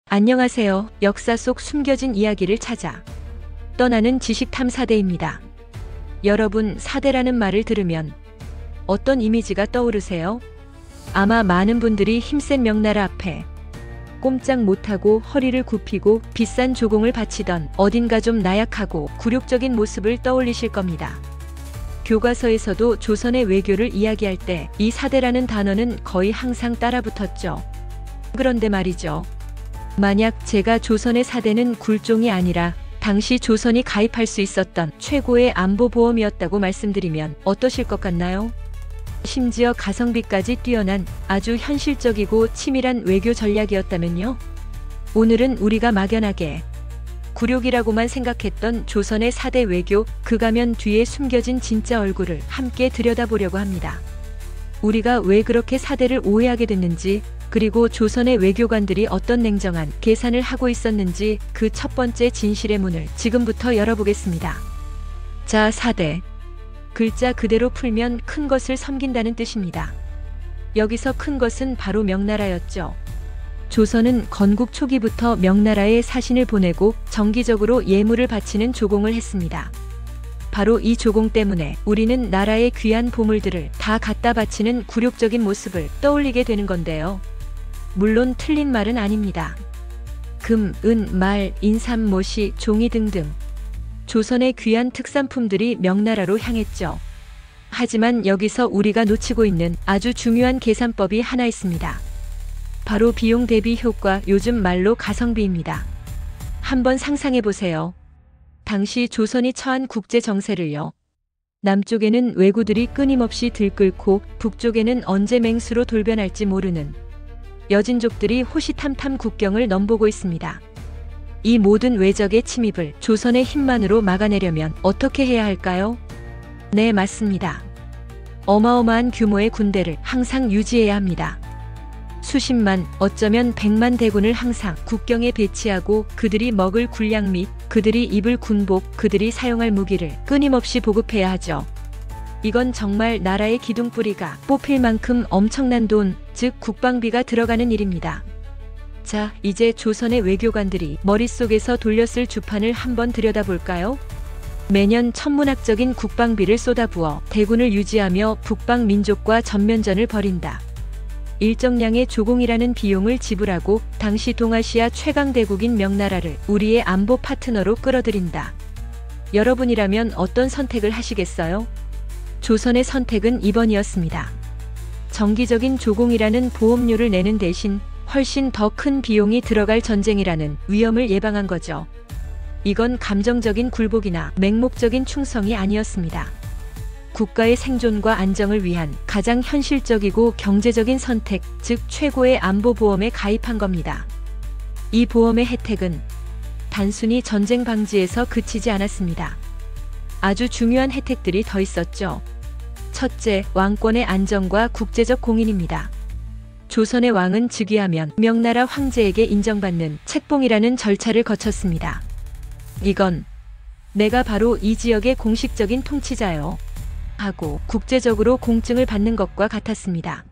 안녕하세요. 역사 속 숨겨진 이야기를 찾아 떠나는 지식탐사대입니다. 여러분, 사대라는 말을 들으면 어떤 이미지가 떠오르세요? 아마 많은 분들이 힘센 명나라 앞에 꼼짝 못하고 허리를 굽히고 비싼 조공을 바치던 어딘가 좀 나약하고 굴욕적인 모습을 떠올리실 겁니다. 교과서에서도 조선의 외교를 이야기할 때 이 사대라는 단어는 거의 항상 따라붙었죠. 그런데 말이죠. 만약 제가 조선의 사대는 굴종이 아니라 당시 조선이 가입할 수 있었던 최고의 안보보험이었다고 말씀드리면 어떠실 것 같나요? 심지어 가성비까지 뛰어난 아주 현실적이고 치밀한 외교 전략이었다면요? 오늘은 우리가 막연하게 굴욕이라고만 생각했던 조선의 사대 외교, 그 가면 뒤에 숨겨진 진짜 얼굴을 함께 들여다보려고 합니다. 우리가 왜 그렇게 사대를 오해하게 됐는지, 그리고 조선의 외교관들이 어떤 냉정한 계산을 하고 있었는지, 그 첫 번째 진실의 문을 지금부터 열어보겠습니다. 자, 사대. 글자 그대로 풀면 큰 것을 섬긴다는 뜻입니다. 여기서 큰 것은 바로 명나라였죠. 조선은 건국 초기부터 명나라에 사신을 보내고 정기적으로 예물을 바치는 조공을 했습니다. 바로 이 조공 때문에 우리는 나라의 귀한 보물들을 다 갖다 바치는 굴욕적인 모습을 떠올리게 되는 건데요. 물론 틀린 말은 아닙니다. 금, 은, 말, 인삼, 모시, 종이 등등 조선의 귀한 특산품들이 명나라로 향했죠. 하지만 여기서 우리가 놓치고 있는 아주 중요한 계산법이 하나 있습니다. 바로 비용 대비 효과, 요즘 말로 가성비입니다. 한번 상상해 보세요. 당시 조선이 처한 국제 정세를요. 남쪽에는 왜구들이 끊임없이 들끓고 북쪽에는 언제 맹수로 돌변할지 모르는 여진족들이 호시탐탐 국경을 넘보고 있습니다. 이 모든 외적의 침입을 조선의 힘만으로 막아내려면 어떻게 해야 할까요? 네, 맞습니다. 어마어마한 규모의 군대를 항상 유지해야 합니다. 수십만, 어쩌면 100만 대군을 항상 국경에 배치하고 그들이 먹을 군량 및 그들이 입을 군복, 그들이 사용할 무기를 끊임없이 보급해야 하죠. 이건 정말 나라의 기둥뿌리가 뽑힐 만큼 엄청난 돈, 즉 국방비가 들어가는 일입니다. 자, 이제 조선의 외교관들이 머릿속에서 돌렸을 주판을 한번 들여다볼까요? 매년 천문학적인 국방비를 쏟아부어 대군을 유지하며 북방 민족과 전면전을 벌인다. 일정량의 조공이라는 비용을 지불하고 당시 동아시아 최강 대국인 명나라를 우리의 안보 파트너로 끌어들인다. 여러분이라면 어떤 선택을 하시겠어요? 조선의 선택은 2번이었습니다. 정기적인 조공이라는 보험료를 내는 대신 훨씬 더 큰 비용이 들어갈 전쟁이라는 위험을 예방한 거죠. 이건 감정적인 굴복이나 맹목적인 충성이 아니었습니다. 국가의 생존과 안정을 위한 가장 현실적이고 경제적인 선택, 즉 최고의 안보보험에 가입한 겁니다. 이 보험의 혜택은 단순히 전쟁 방지에서 그치지 않았습니다. 아주 중요한 혜택들이 더 있었죠. 첫째, 왕권의 안정과 국제적 공인입니다. 조선의 왕은 즉위하면 명나라 황제에게 인정받는 책봉이라는 절차를 거쳤습니다. 이건 내가 바로 이 지역의 공식적인 통치자요 하고 국제적으로 공증을 받는 것과 같았습니다.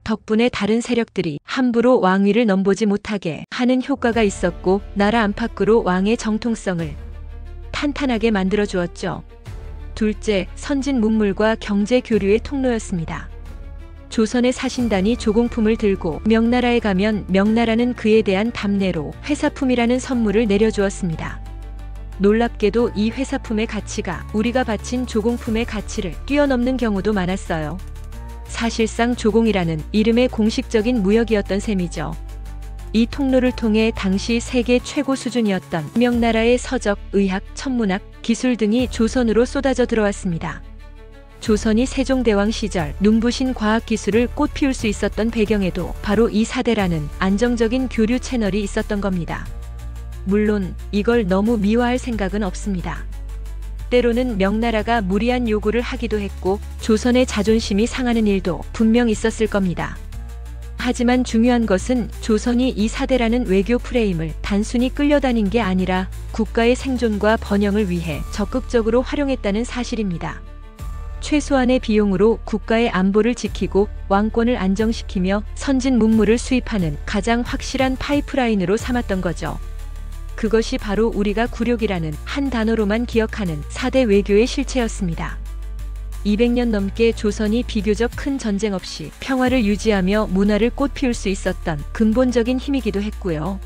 덕분에 다른 세력들이 함부로 왕위를 넘보지 못하게 하는 효과가 있었고, 나라 안팎으로 왕의 정통성을 탄탄하게 만들어 주었죠. 둘째, 선진 문물과 경제 교류의 통로였습니다. 조선의 사신단이 조공품을 들고 명나라에 가면 명나라는 그에 대한 답례로 회사품이라는 선물을 내려주었습니다. 놀랍게도 이 회사품의 가치가 우리가 바친 조공품의 가치를 뛰어넘는 경우도 많았어요. 사실상 조공이라는 이름의 공식적인 무역이었던 셈이죠. 이 통로를 통해 당시 세계 최고 수준이었던 명나라의 서적, 의학, 천문학, 기술 등이 조선으로 쏟아져 들어왔습니다. 조선이 세종대왕 시절 눈부신 과학기술을 꽃피울 수 있었던 배경에도 바로 이 사대라는 안정적인 교류 채널이 있었던 겁니다. 물론 이걸 너무 미화할 생각은 없습니다. 때로는 명나라가 무리한 요구를 하기도 했고 조선의 자존심이 상하는 일도 분명 있었을 겁니다. 하지만 중요한 것은 조선이 이 사대라는 외교 프레임을 단순히 끌려다닌 게 아니라 국가의 생존과 번영을 위해 적극적으로 활용했다는 사실입니다. 최소한의 비용으로 국가의 안보를 지키고 왕권을 안정시키며 선진 문물을 수입하는 가장 확실한 파이프라인으로 삼았던 거죠. 그것이 바로 우리가 굴욕이라는 한 단어로만 기억하는 4대 외교의 실체였습니다. 200년 넘게 조선이 비교적 큰 전쟁 없이 평화를 유지하며 문화를 꽃피울 수 있었던 근본적인 힘이기도 했고요.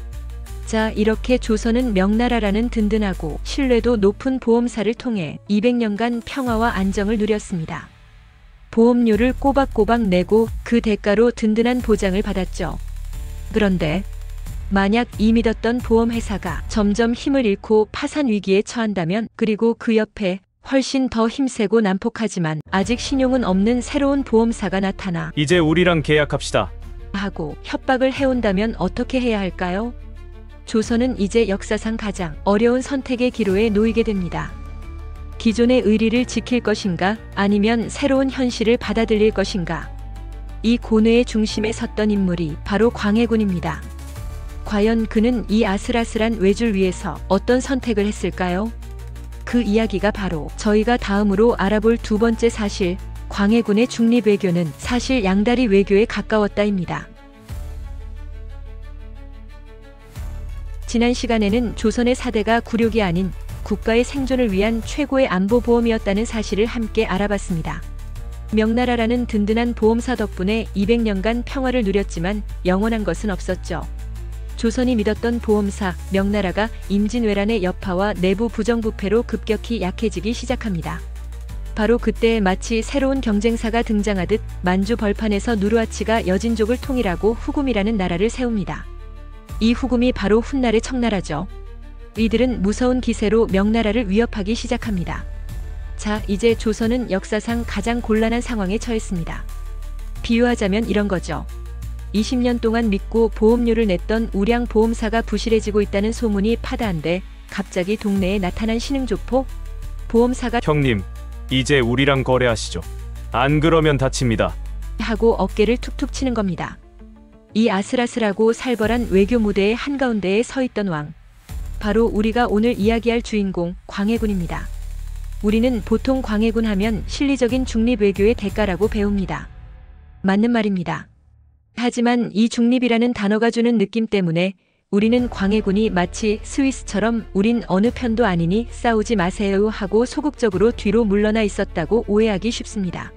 자, 이렇게 조선은 명나라라는 든든하고 신뢰도 높은 보험사를 통해 200년간 평화와 안정을 누렸습니다. 보험료를 꼬박꼬박 내고 그 대가로 든든한 보장을 받았죠. 그런데 만약 이 믿었던 보험회사가 점점 힘을 잃고 파산 위기에 처한다면, 그리고 그 옆에 훨씬 더 힘세고 난폭하지만 아직 신용은 없는 새로운 보험사가 나타나 이제 우리랑 계약합시다 하고 협박을 해온다면 어떻게 해야 할까요? 조선은 이제 역사상 가장 어려운 선택의 기로에 놓이게 됩니다. 기존의 의리를 지킬 것인가, 아니면 새로운 현실을 받아들일 것인가. 이 고뇌의 중심에 섰던 인물이 바로 광해군입니다. 과연 그는 이 아슬아슬한 외줄 위에서 어떤 선택을 했을까요? 그 이야기가 바로 저희가 다음으로 알아볼 두 번째 사실, 광해군의 중립외교는 사실 양다리 외교에 가까웠다입니다. 지난 시간에는 조선의 사대가 굴욕이 아닌 국가의 생존을 위한 최고의 안보보험이었다는 사실을 함께 알아봤습니다. 명나라라는 든든한 보험사 덕분에 200년간 평화를 누렸지만 영원한 것은 없었죠. 조선이 믿었던 보험사 명나라가 임진왜란의 여파와 내부 부정부패로 급격히 약해지기 시작합니다. 바로 그때 마치 새로운 경쟁사가 등장하듯 만주 벌판에서 누르하치가 여진족을 통일하고 후금이라는 나라를 세웁니다. 이 후금이 바로 훗날의 청나라죠. 이들은 무서운 기세로 명나라를 위협하기 시작합니다. 자, 이제 조선은 역사상 가장 곤란한 상황에 처했습니다. 비유하자면 이런 거죠. 20년 동안 믿고 보험료를 냈던 우량 보험사가 부실해지고 있다는 소문이 파다한데 갑자기 동네에 나타난 신흥조포 보험사가 형님, 이제 우리랑 거래하시죠. 안 그러면 다칩니다 하고 어깨를 툭툭 치는 겁니다. 이 아슬아슬하고 살벌한 외교 무대의 한가운데에 서 있던 왕, 바로 우리가 오늘 이야기할 주인공 광해군입니다. 우리는 보통 광해군 하면 실리적인 중립외교의 대가라고 배웁니다. 맞는 말입니다. 하지만 이 중립이라는 단어가 주는 느낌 때문에 우리는 광해군이 마치 스위스처럼 우린 어느 편도 아니니 싸우지 마세요 하고 소극적으로 뒤로 물러나 있었다고 오해하기 쉽습니다.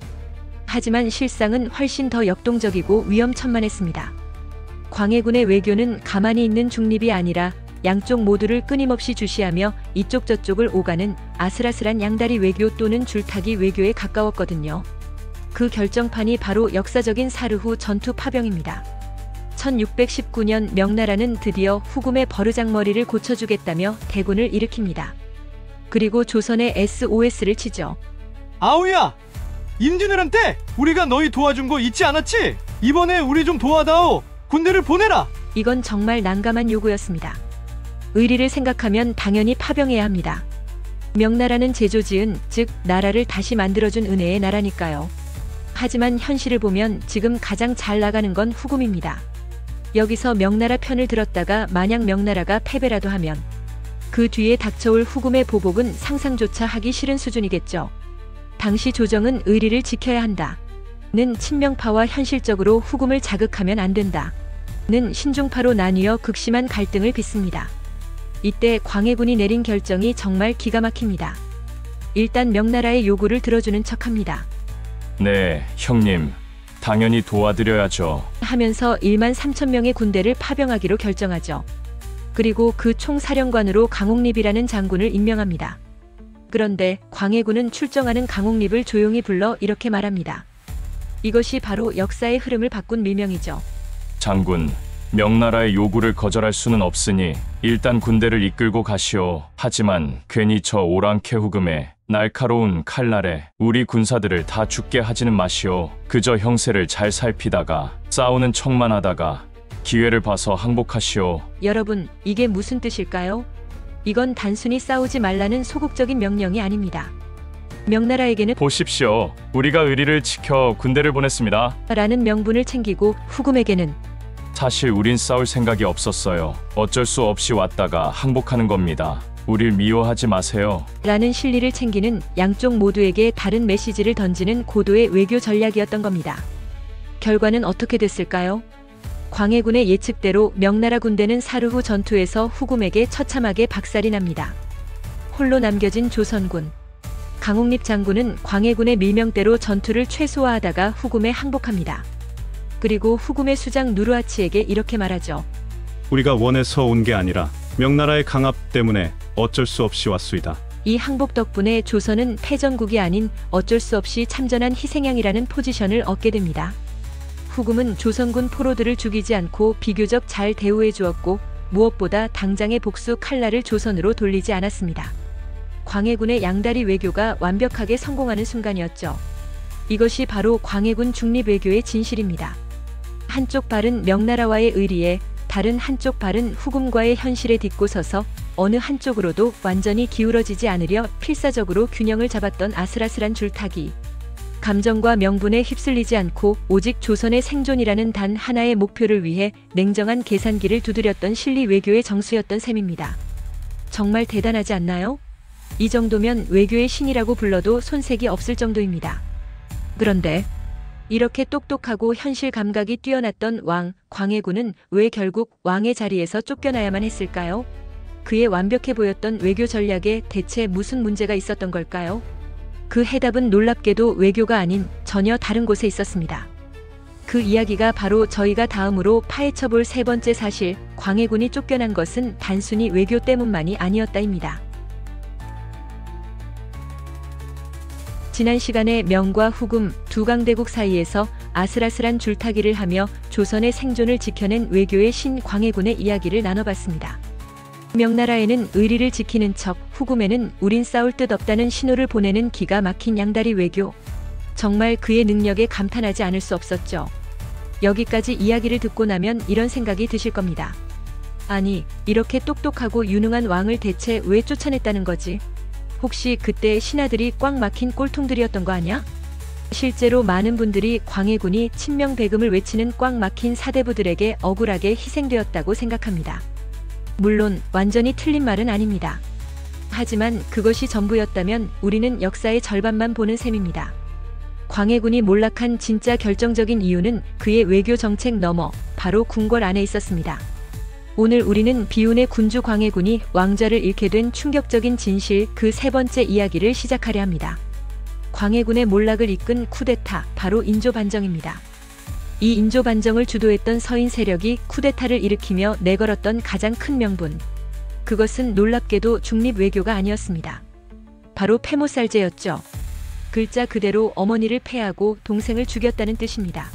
하지만 실상은 훨씬 더 역동적이고 위험천만했습니다. 광해군의 외교는 가만히 있는 중립이 아니라 양쪽 모두를 끊임없이 주시하며 이쪽 저쪽을 오가는 아슬아슬한 양다리 외교 또는 줄타기 외교에 가까웠거든요. 그 결정판이 바로 역사적인 사르후 전투 파병입니다. 1619년 명나라는 드디어 후금의 버르장머리를 고쳐주겠다며 대군을 일으킵니다. 그리고 조선의 SOS를 치죠. 아우야! 임진왜란 때 우리가 너희 도와준 거 잊지 않았지? 이번에 우리 좀 도와다오! 군대를 보내라! 이건 정말 난감한 요구였습니다. 의리를 생각하면 당연히 파병해야 합니다. 명나라는 제조지은, 즉 나라를 다시 만들어준 은혜의 나라니까요. 하지만 현실을 보면 지금 가장 잘 나가는 건 후금입니다. 여기서 명나라 편을 들었다가 만약 명나라가 패배라도 하면 그 뒤에 닥쳐올 후금의 보복은 상상조차 하기 싫은 수준이겠죠. 당시 조정은 의리를 지켜야 한다 는 친명파와 현실적으로 후금을 자극하면 안 된다 는 신중파로 나뉘어 극심한 갈등을 빚습니다. 이때 광해군이 내린 결정이 정말 기가 막힙니다. 일단 명나라의 요구를 들어주는 척합니다. 네, 형님. 당연히 도와드려야죠. 하면서 1만 3천 명의 군대를 파병하기로 결정하죠. 그리고 그 총사령관으로 강옥립이라는 장군을 임명합니다. 그런데 광해군은 출정하는 강옥립을 조용히 불러 이렇게 말합니다. 이것이 바로 역사의 흐름을 바꾼 밀명이죠. 장군, 명나라의 요구를 거절할 수는 없으니 일단 군대를 이끌고 가시오. 하지만 괜히 저 오랑캐 후금에 날카로운 칼날에 우리 군사들을 다 죽게 하지는 마시오. 그저 형세를 잘 살피다가 싸우는 척만 하다가 기회를 봐서 항복하시오. 여러분, 이게 무슨 뜻일까요? 이건 단순히 싸우지 말라는 소극적인 명령이 아닙니다. 명나라에게는 보십시오. 우리가 의리를 지켜 군대를 보냈습니다. 라는 명분을 챙기고 후금에게는 사실 우린 싸울 생각이 없었어요. 어쩔 수 없이 왔다가 항복하는 겁니다. 우릴 미워하지 마세요. 라는 실리를 챙기는 양쪽 모두에게 다른 메시지를 던지는 고도의 외교 전략이었던 겁니다. 결과는 어떻게 됐을까요? 광해군의 예측대로 명나라 군대는 사르후 전투에서 후금에게 처참하게 박살이 납니다. 홀로 남겨진 조선군. 강홍립 장군은 광해군의 밀명대로 전투를 최소화하다가 후금에 항복합니다. 그리고 후금의 수장 누르하치에게 이렇게 말하죠. 우리가 원해서 온 게 아니라 명나라의 강압 때문에 어쩔 수 없이 왔수이다. 이 항복 덕분에 조선은 패전국이 아닌 어쩔 수 없이 참전한 희생양이라는 포지션을 얻게 됩니다. 후금은 조선군 포로들을 죽이지 않고 비교적 잘 대우해 주었고 무엇보다 당장의 복수 칼날을 조선으로 돌리지 않았습니다. 광해군의 양다리 외교가 완벽하게 성공하는 순간이었죠. 이것이 바로 광해군 중립외교의 진실입니다. 한쪽 발은 명나라와의 의리에 다른 한쪽 발은 후금과의 현실에 딛고 서서 어느 한쪽으로도 완전히 기울어지지 않으려 필사적으로 균형을 잡았던 아슬아슬한 줄타기. 감정과 명분에 휩쓸리지 않고 오직 조선의 생존이라는 단 하나의 목표를 위해 냉정한 계산기를 두드렸던 실리 외교의 정수였던 셈입니다. 정말 대단하지 않나요? 이 정도면 외교의 신이라고 불러도 손색이 없을 정도입니다. 그런데 이렇게 똑똑하고 현실 감각이 뛰어났던 왕 광해군은 왜 결국 왕의 자리에서 쫓겨나야만 했을까요? 그의 완벽해 보였던 외교 전략에 대체 무슨 문제가 있었던 걸까요? 그 해답은 놀랍게도 외교가 아닌 전혀 다른 곳에 있었습니다. 그 이야기가 바로 저희가 다음으로 파헤쳐볼 세 번째 사실, 광해군이 쫓겨난 것은 단순히 외교 때문만이 아니었다입니다. 지난 시간에 명과 후금 두 강대국 사이에서 아슬아슬한 줄타기를 하며 조선의 생존을 지켜낸 외교의 신 광해군의 이야기를 나눠봤습니다. 명나라에는 의리를 지키는 척, 후금에는 우린 싸울 듯 없다는 신호를 보내는 기가 막힌 양다리 외교. 정말 그의 능력에 감탄하지 않을 수 없었죠. 여기까지 이야기를 듣고 나면 이런 생각이 드실 겁니다. 아니, 이렇게 똑똑하고 유능한 왕을 대체 왜 쫓아냈다는 거지? 혹시 그때 신하들이 꽉 막힌 꼴통들이었던 거 아니야? 실제로 많은 분들이 광해군이 친명배금을 외치는 꽉 막힌 사대부들에게 억울하게 희생되었다고 생각합니다. 물론 완전히 틀린 말은 아닙니다. 하지만 그것이 전부였다면 우리는 역사의 절반만 보는 셈입니다. 광해군이 몰락한 진짜 결정적인 이유는 그의 외교 정책 너머 바로 궁궐 안에 있었습니다. 오늘 우리는 비운의 군주 광해군이 왕좌를 잃게 된 충격적인 진실, 그 세 번째 이야기를 시작하려 합니다. 광해군의 몰락을 이끈 쿠데타, 바로 인조반정입니다. 이 인조반정을 주도했던 서인 세력이 쿠데타를 일으키며 내걸었던 가장 큰 명분. 그것은 놀랍게도 중립외교가 아니었습니다. 바로 패모살제였죠. 글자 그대로 어머니를 패하고 동생을 죽였다는 뜻입니다.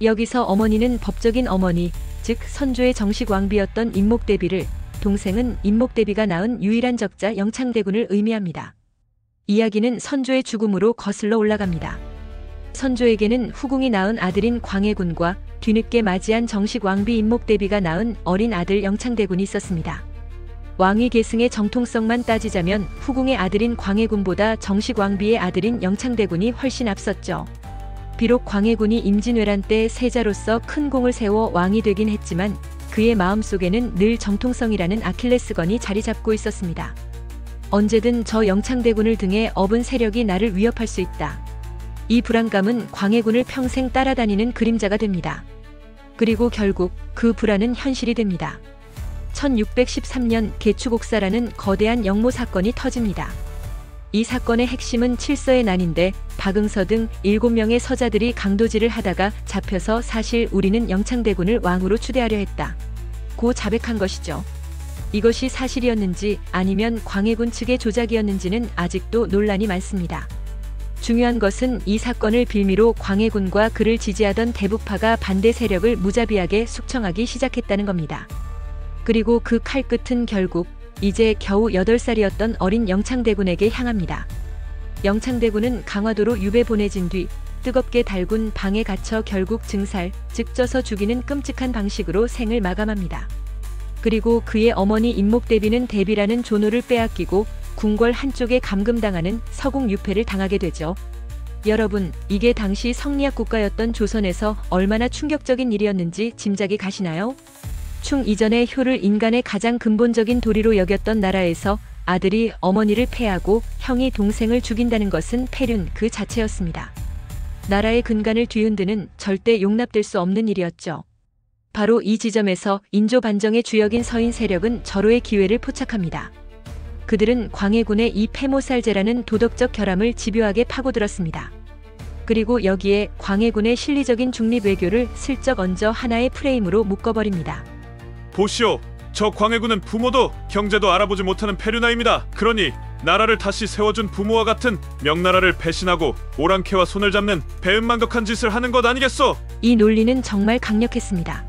여기서 어머니는 법적인 어머니, 즉 선조의 정식 왕비였던 임목대비를, 동생은 임목대비가 낳은 유일한 적자 영창대군을 의미합니다. 이야기는 선조의 죽음으로 거슬러 올라갑니다. 선조에게는 후궁이 낳은 아들인 광해군과 뒤늦게 맞이한 정식 왕비 임목대비가 낳은 어린 아들 영창대군이 있었습니다. 왕위 계승의 정통성만 따지자면 후궁의 아들인 광해군보다 정식 왕비의 아들인 영창대군이 훨씬 앞섰죠. 비록 광해군이 임진왜란 때 세자로서 큰 공을 세워 왕이 되긴 했지만 그의 마음속에는 늘 정통성이라는 아킬레스건이 자리 잡고 있었습니다. 언제든 저 영창대군을 등에 업은 세력이 나를 위협할 수 있다. 이 불안감은 광해군을 평생 따라다니는 그림자가 됩니다. 그리고 결국 그 불안은 현실이 됩니다. 1613년 개추곡사라는 거대한 영모 사건이 터집니다. 이 사건의 핵심은 칠서의 난인데 박응서 등 7명의 서자들이 강도질을 하다가 잡혀서 사실 우리는 영창대군을 왕으로 추대하려 했다 고 자백한 것이죠. 이것이 사실이었는지 아니면 광해군 측의 조작이었는지는 아직도 논란이 많습니다. 중요한 것은 이 사건을 빌미로 광해군과 그를 지지하던 대북파가 반대 세력을 무자비하게 숙청하기 시작했다는 겁니다. 그리고 그 칼끝은 결국 이제 겨우 8살이었던 어린 영창대군에게 향합니다. 영창대군은 강화도로 유배 보내진 뒤 뜨겁게 달군 방에 갇혀 결국 증살, 즉 쪄서 죽이는 끔찍한 방식으로 생을 마감합니다. 그리고 그의 어머니 임목대비는 대비라는 존호를 빼앗기고 궁궐 한쪽에 감금당하는 서궁 유폐를 당하게 되죠. 여러분, 이게 당시 성리학 국가였던 조선에서 얼마나 충격적인 일이었는지 짐작이 가시나요? 해충 이전의 효를 인간의 가장 근본적인 도리로 여겼던 나라에서 아들이 어머니를 패하고 형이 동생을 죽인다는 것은 패륜 그 자체였습니다. 나라의 근간을 뒤흔드는 절대 용납될 수 없는 일이었죠. 바로 이 지점에서 인조 반정의 주역인 서인 세력은 절호의 기회를 포착합니다. 그들은 광해군의 이 폐모살제라는 도덕적 결함을 집요하게 파고들었습니다. 그리고 여기에 광해군의 실리적인 중립 외교를 슬쩍 얹어 하나의 프레임으로 묶어버립니다. 보시오. 저 광해군은 부모도 형제도 알아보지 못하는 패륜아입니다. 그러니 나라를 다시 세워준 부모와 같은 명나라를 배신하고 오랑캐와 손을 잡는 배은망덕한 짓을 하는 것 아니겠소? 이 논리는 정말 강력했습니다.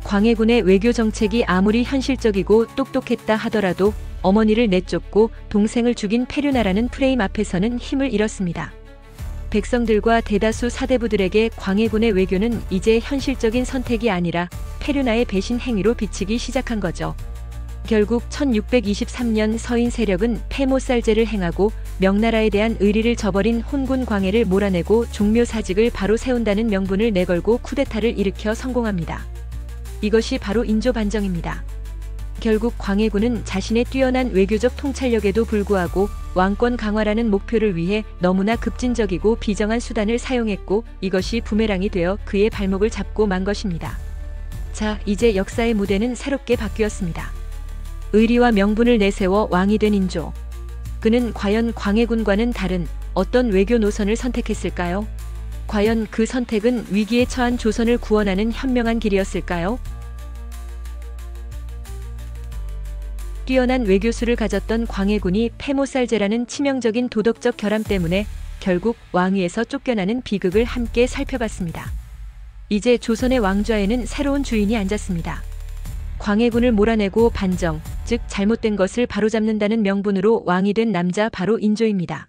광해군의 외교 정책이 아무리 현실적이고 똑똑했다 하더라도 어머니를 내쫓고 동생을 죽인 패륜아라는 프레임 앞에서는 힘을 잃었습니다. 백성들과 대다수 사대부들에게 광해군의 외교는 이제 현실적인 선택이 아니라 패륜아의 배신 행위로 비치기 시작한 거죠. 결국 1623년 서인 세력은 폐모살제를 행하고 명나라에 대한 의리를 저버린 혼군 광해를 몰아내고 종묘사직을 바로 세운다는 명분을 내걸고 쿠데타를 일으켜 성공합니다. 이것이 바로 인조 반정입니다. 결국 광해군은 자신의 뛰어난 외교적 통찰력에도 불구하고 왕권 강화라는 목표를 위해 너무나 급진적이고 비정한 수단을 사용했고 이것이 부메랑이 되어 그의 발목을 잡고 만 것입니다. 자, 이제 역사의 무대는 새롭게 바뀌었습니다. 의리와 명분을 내세워 왕이 된 인조. 그는 과연 광해군과는 다른 어떤 외교 노선을 선택했을까요? 과연 그 선택은 위기에 처한 조선을 구원하는 현명한 길이었을까요? 뛰어난 외교수를 가졌던 광해군이 폐모살제라는 치명적인 도덕적 결함 때문에 결국 왕위에서 쫓겨나는 비극을 함께 살펴봤습니다. 이제 조선의 왕좌에는 새로운 주인이 앉았습니다. 광해군을 몰아내고 반정, 즉 잘못된 것을 바로잡는다는 명분으로 왕이 된 남자 바로 인조입니다.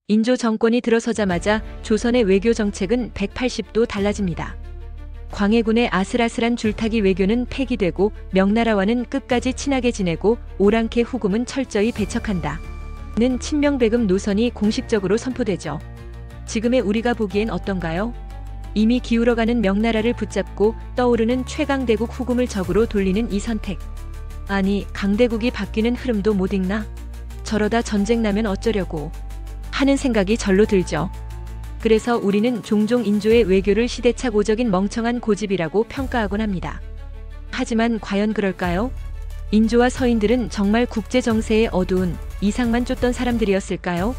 인조 정권이 들어서자마자 조선의 외교 정책은 180도 달라집니다. 광해군의 아슬아슬한 줄타기 외교는 폐기되고 명나라와는 끝까지 친하게 지내고 오랑캐 후금은 철저히 배척한다. 는 친명배금 노선이 공식적으로 선포되죠. 지금의 우리가 보기엔 어떤가요? 이미 기울어가는 명나라를 붙잡고 떠오르는 최강대국 후금을 적으로 돌리는 이 선택. 아니, 강대국이 바뀌는 흐름도 못 읽나? 저러다 전쟁 나면 어쩌려고 하는 생각이 절로 들죠. 그래서 우리는 종종 인조의 외교를 시대착 오적인 멍청한 고집이라고 평가하곤 합니다. 하지만 과연 그럴까요? 인조와 서인들은 정말 국제 정세의 어두운 이상만 쫓던 사람들이었을까요?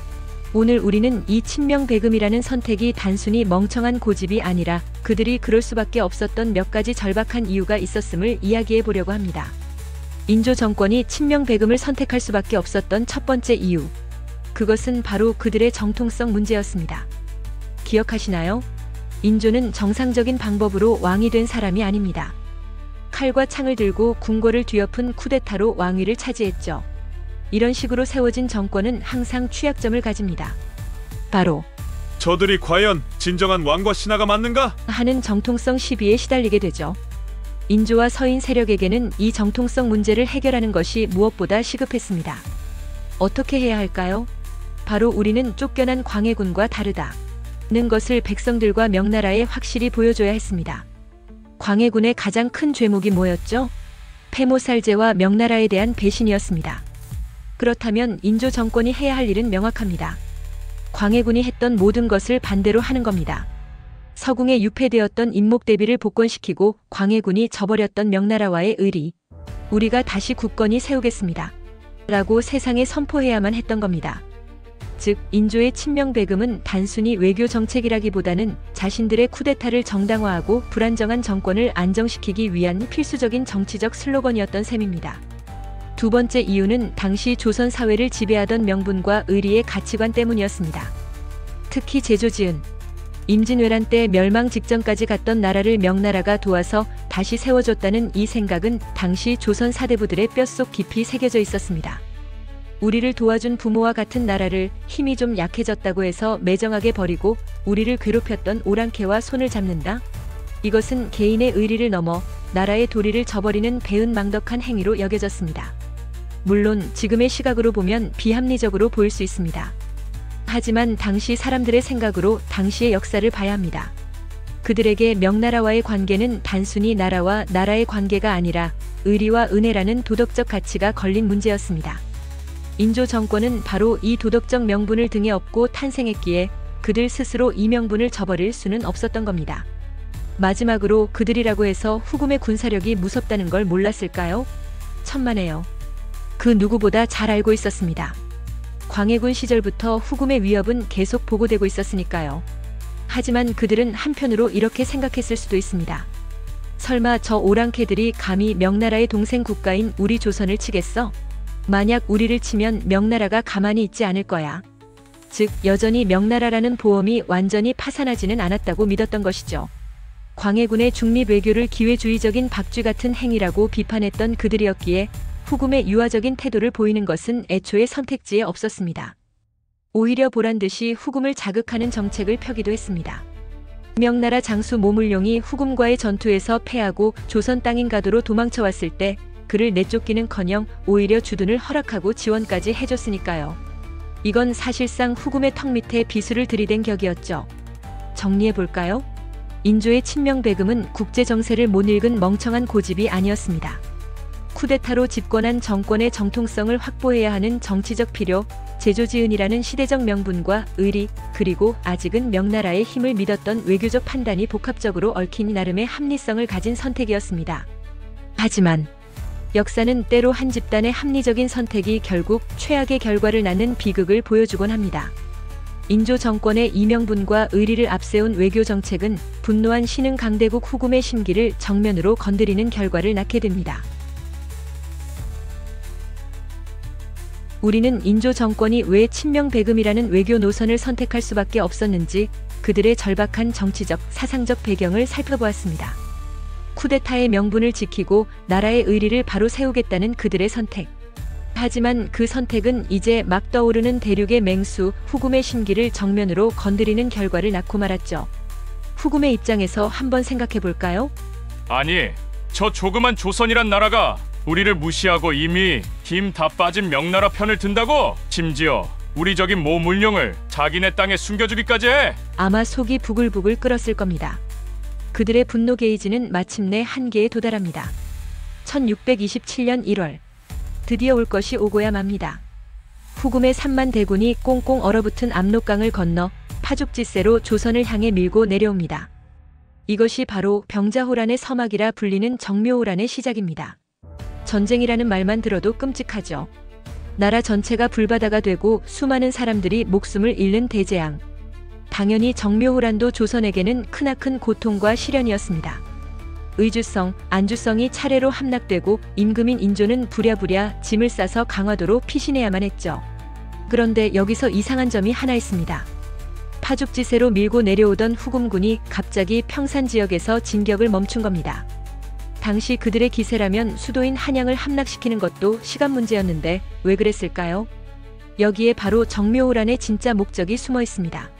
오늘 우리는 이 친명배금이라는 선택이 단순히 멍청한 고집이 아니라 그들이 그럴 수밖에 없었던 몇 가지 절박한 이유가 있었음을 이야기해 보려고 합니다. 인조 정권이 친명배금을 선택할 수밖에 없었던 첫 번째 이유. 그것은 바로 그들의 정통성 문제였습니다. 기억하시나요? 인조는 정상적인 방법으로 왕이 된 사람이 아닙니다. 칼과 창을 들고 궁궐을 뒤엎은 쿠데타로 왕위를 차지했죠. 이런 식으로 세워진 정권은 항상 취약점을 가집니다. 바로 저들이 과연 진정한 왕과 신하가 맞는가? 하는 정통성 시비에 시달리게 되죠. 인조와 서인 세력에게는 이 정통성 문제를 해결하는 것이 무엇보다 시급했습니다. 어떻게 해야 할까요? 바로 우리는 쫓겨난 광해군과 다르다는 것을 백성들과 명나라에 확실히 보여줘야 했습니다. 광해군의 가장 큰 죄목이 뭐였죠? 폐모살제와 명나라에 대한 배신이었습니다. 그렇다면 인조 정권이 해야 할 일은 명확합니다. 광해군이 했던 모든 것을 반대로 하는 겁니다. 서궁에 유폐되었던 인목대비를 복권시키고 광해군이 저버렸던 명나라와의 의리, 우리가 다시 굳건히 세우겠습니다. 라고 세상에 선포해야만 했던 겁니다. 즉, 인조의 친명배금은 단순히 외교 정책이라기보다는 자신들의 쿠데타를 정당화하고 불안정한 정권을 안정시키기 위한 필수적인 정치적 슬로건이었던 셈입니다. 두 번째 이유는 당시 조선 사회를 지배하던 명분과 의리의 가치관 때문이었습니다. 특히 제조지은, 임진왜란 때 멸망 직전까지 갔던 나라를 명나라가 도와서 다시 세워줬다는 이 생각은 당시 조선 사대부들의 뼛속 깊이 새겨져 있었습니다. 우리를 도와준 부모와 같은 나라를 힘이 좀 약해졌다고 해서 매정하게 버리고 우리를 괴롭혔던 오랑캐와 손을 잡는다? 이것은 개인의 의리를 넘어 나라의 도리를 저버리는 배은망덕한 행위로 여겨졌습니다. 물론 지금의 시각으로 보면 비합리적으로 보일 수 있습니다. 하지만 당시 사람들의 생각으로 당시의 역사를 봐야 합니다. 그들에게 명나라와의 관계는 단순히 나라와 나라의 관계가 아니라 의리와 은혜라는 도덕적 가치가 걸린 문제였습니다. 인조 정권은 바로 이 도덕적 명분을 등에 업고 탄생했기에 그들 스스로 이 명분을 저버릴 수는 없었던 겁니다. 마지막으로 그들이라고 해서 후금의 군사력이 무섭다는 걸 몰랐을까요? 천만에요. 그 누구보다 잘 알고 있었습니다. 광해군 시절부터 후금의 위협은 계속 보고되고 있었으니까요. 하지만 그들은 한편으로 이렇게 생각했을 수도 있습니다. 설마 저 오랑캐들이 감히 명나라의 동생 국가인 우리 조선을 치겠어? 만약 우리를 치면 명나라가 가만히 있지 않을 거야. 즉 여전히 명나라라는 보험이 완전히 파산하지는 않았다고 믿었던 것이죠. 광해군의 중립 외교를 기회주의적인 박쥐 같은 행위라고 비판했던 그들이었기에 후금의 유화적인 태도를 보이는 것은 애초에 선택지에 없었습니다. 오히려 보란듯이 후금을 자극하는 정책을 펴기도 했습니다. 명나라 장수 모물룡이 후금과의 전투에서 패하고 조선 땅인 가도로 도망쳐왔을 때 그를 내쫓기는커녕 오히려 주둔을 허락하고 지원까지 해줬으니까요. 이건 사실상 후금의 턱 밑에 비수를 들이댄 격이었죠. 정리해볼까요? 인조의 친명배금은 국제정세를 못 읽은 멍청한 고집이 아니었습니다. 쿠데타로 집권한 정권의 정통성을 확보해야 하는 정치적 필요, 제조지은이라는 시대적 명분과 의리, 그리고 아직은 명나라의 힘을 믿었던 외교적 판단이 복합적으로 얽힌 나름의 합리성을 가진 선택이었습니다. 하지만 역사는 때로 한 집단의 합리적인 선택이 결국 최악의 결과를 낳는 비극을 보여주곤 합니다. 인조 정권의 이명분과 의리를 앞세운 외교 정책은 분노한 신흥 강대국 후금의 심기를 정면으로 건드리는 결과를 낳게 됩니다. 우리는 인조 정권이 왜 친명배금이라는 외교 노선을 선택할 수밖에 없었는지 그들의 절박한 정치적, 사상적 배경을 살펴보았습니다. 쿠데타의 명분을 지키고 나라의 의리를 바로 세우겠다는 그들의 선택. 하지만 그 선택은 이제 막 떠오르는 대륙의 맹수 후금의 심기를 정면으로 건드리는 결과를 낳고 말았죠. 후금의 입장에서 한번 생각해 볼까요? 아니, 저 조그만 조선이란 나라가 우리를 무시하고 이미 힘 다 빠진 명나라 편을 든다고? 심지어 우리 적인 모물룡을 자기네 땅에 숨겨주기까지 해? 아마 속이 부글부글 끓었을 겁니다. 그들의 분노 게이지는 마침내 한계에 도달합니다. 1627년 1월. 드디어 올 것이 오고야 맙니다. 후금의 3만 대군이 꽁꽁 얼어붙은 압록강을 건너 파죽지세로 조선을 향해 밀고 내려옵니다. 이것이 바로 병자호란의 서막이라 불리는 정묘호란의 시작입니다. 전쟁이라는 말만 들어도 끔찍하죠. 나라 전체가 불바다가 되고 수많은 사람들이 목숨을 잃는 대재앙. 당연히 정묘호란도 조선에게는 크나큰 고통과 시련이었습니다. 의주성, 안주성이 차례로 함락되고 임금인 인조는 부랴부랴 짐을 싸서 강화도로 피신해야만 했죠. 그런데 여기서 이상한 점이 하나 있습니다. 파죽지세로 밀고 내려오던 후금군이 갑자기 평산 지역에서 진격을 멈춘 겁니다. 당시 그들의 기세라면 수도인 한양을 함락시키는 것도 시간 문제였는데 왜 그랬을까요? 여기에 바로 정묘호란의 진짜 목적이 숨어 있습니다.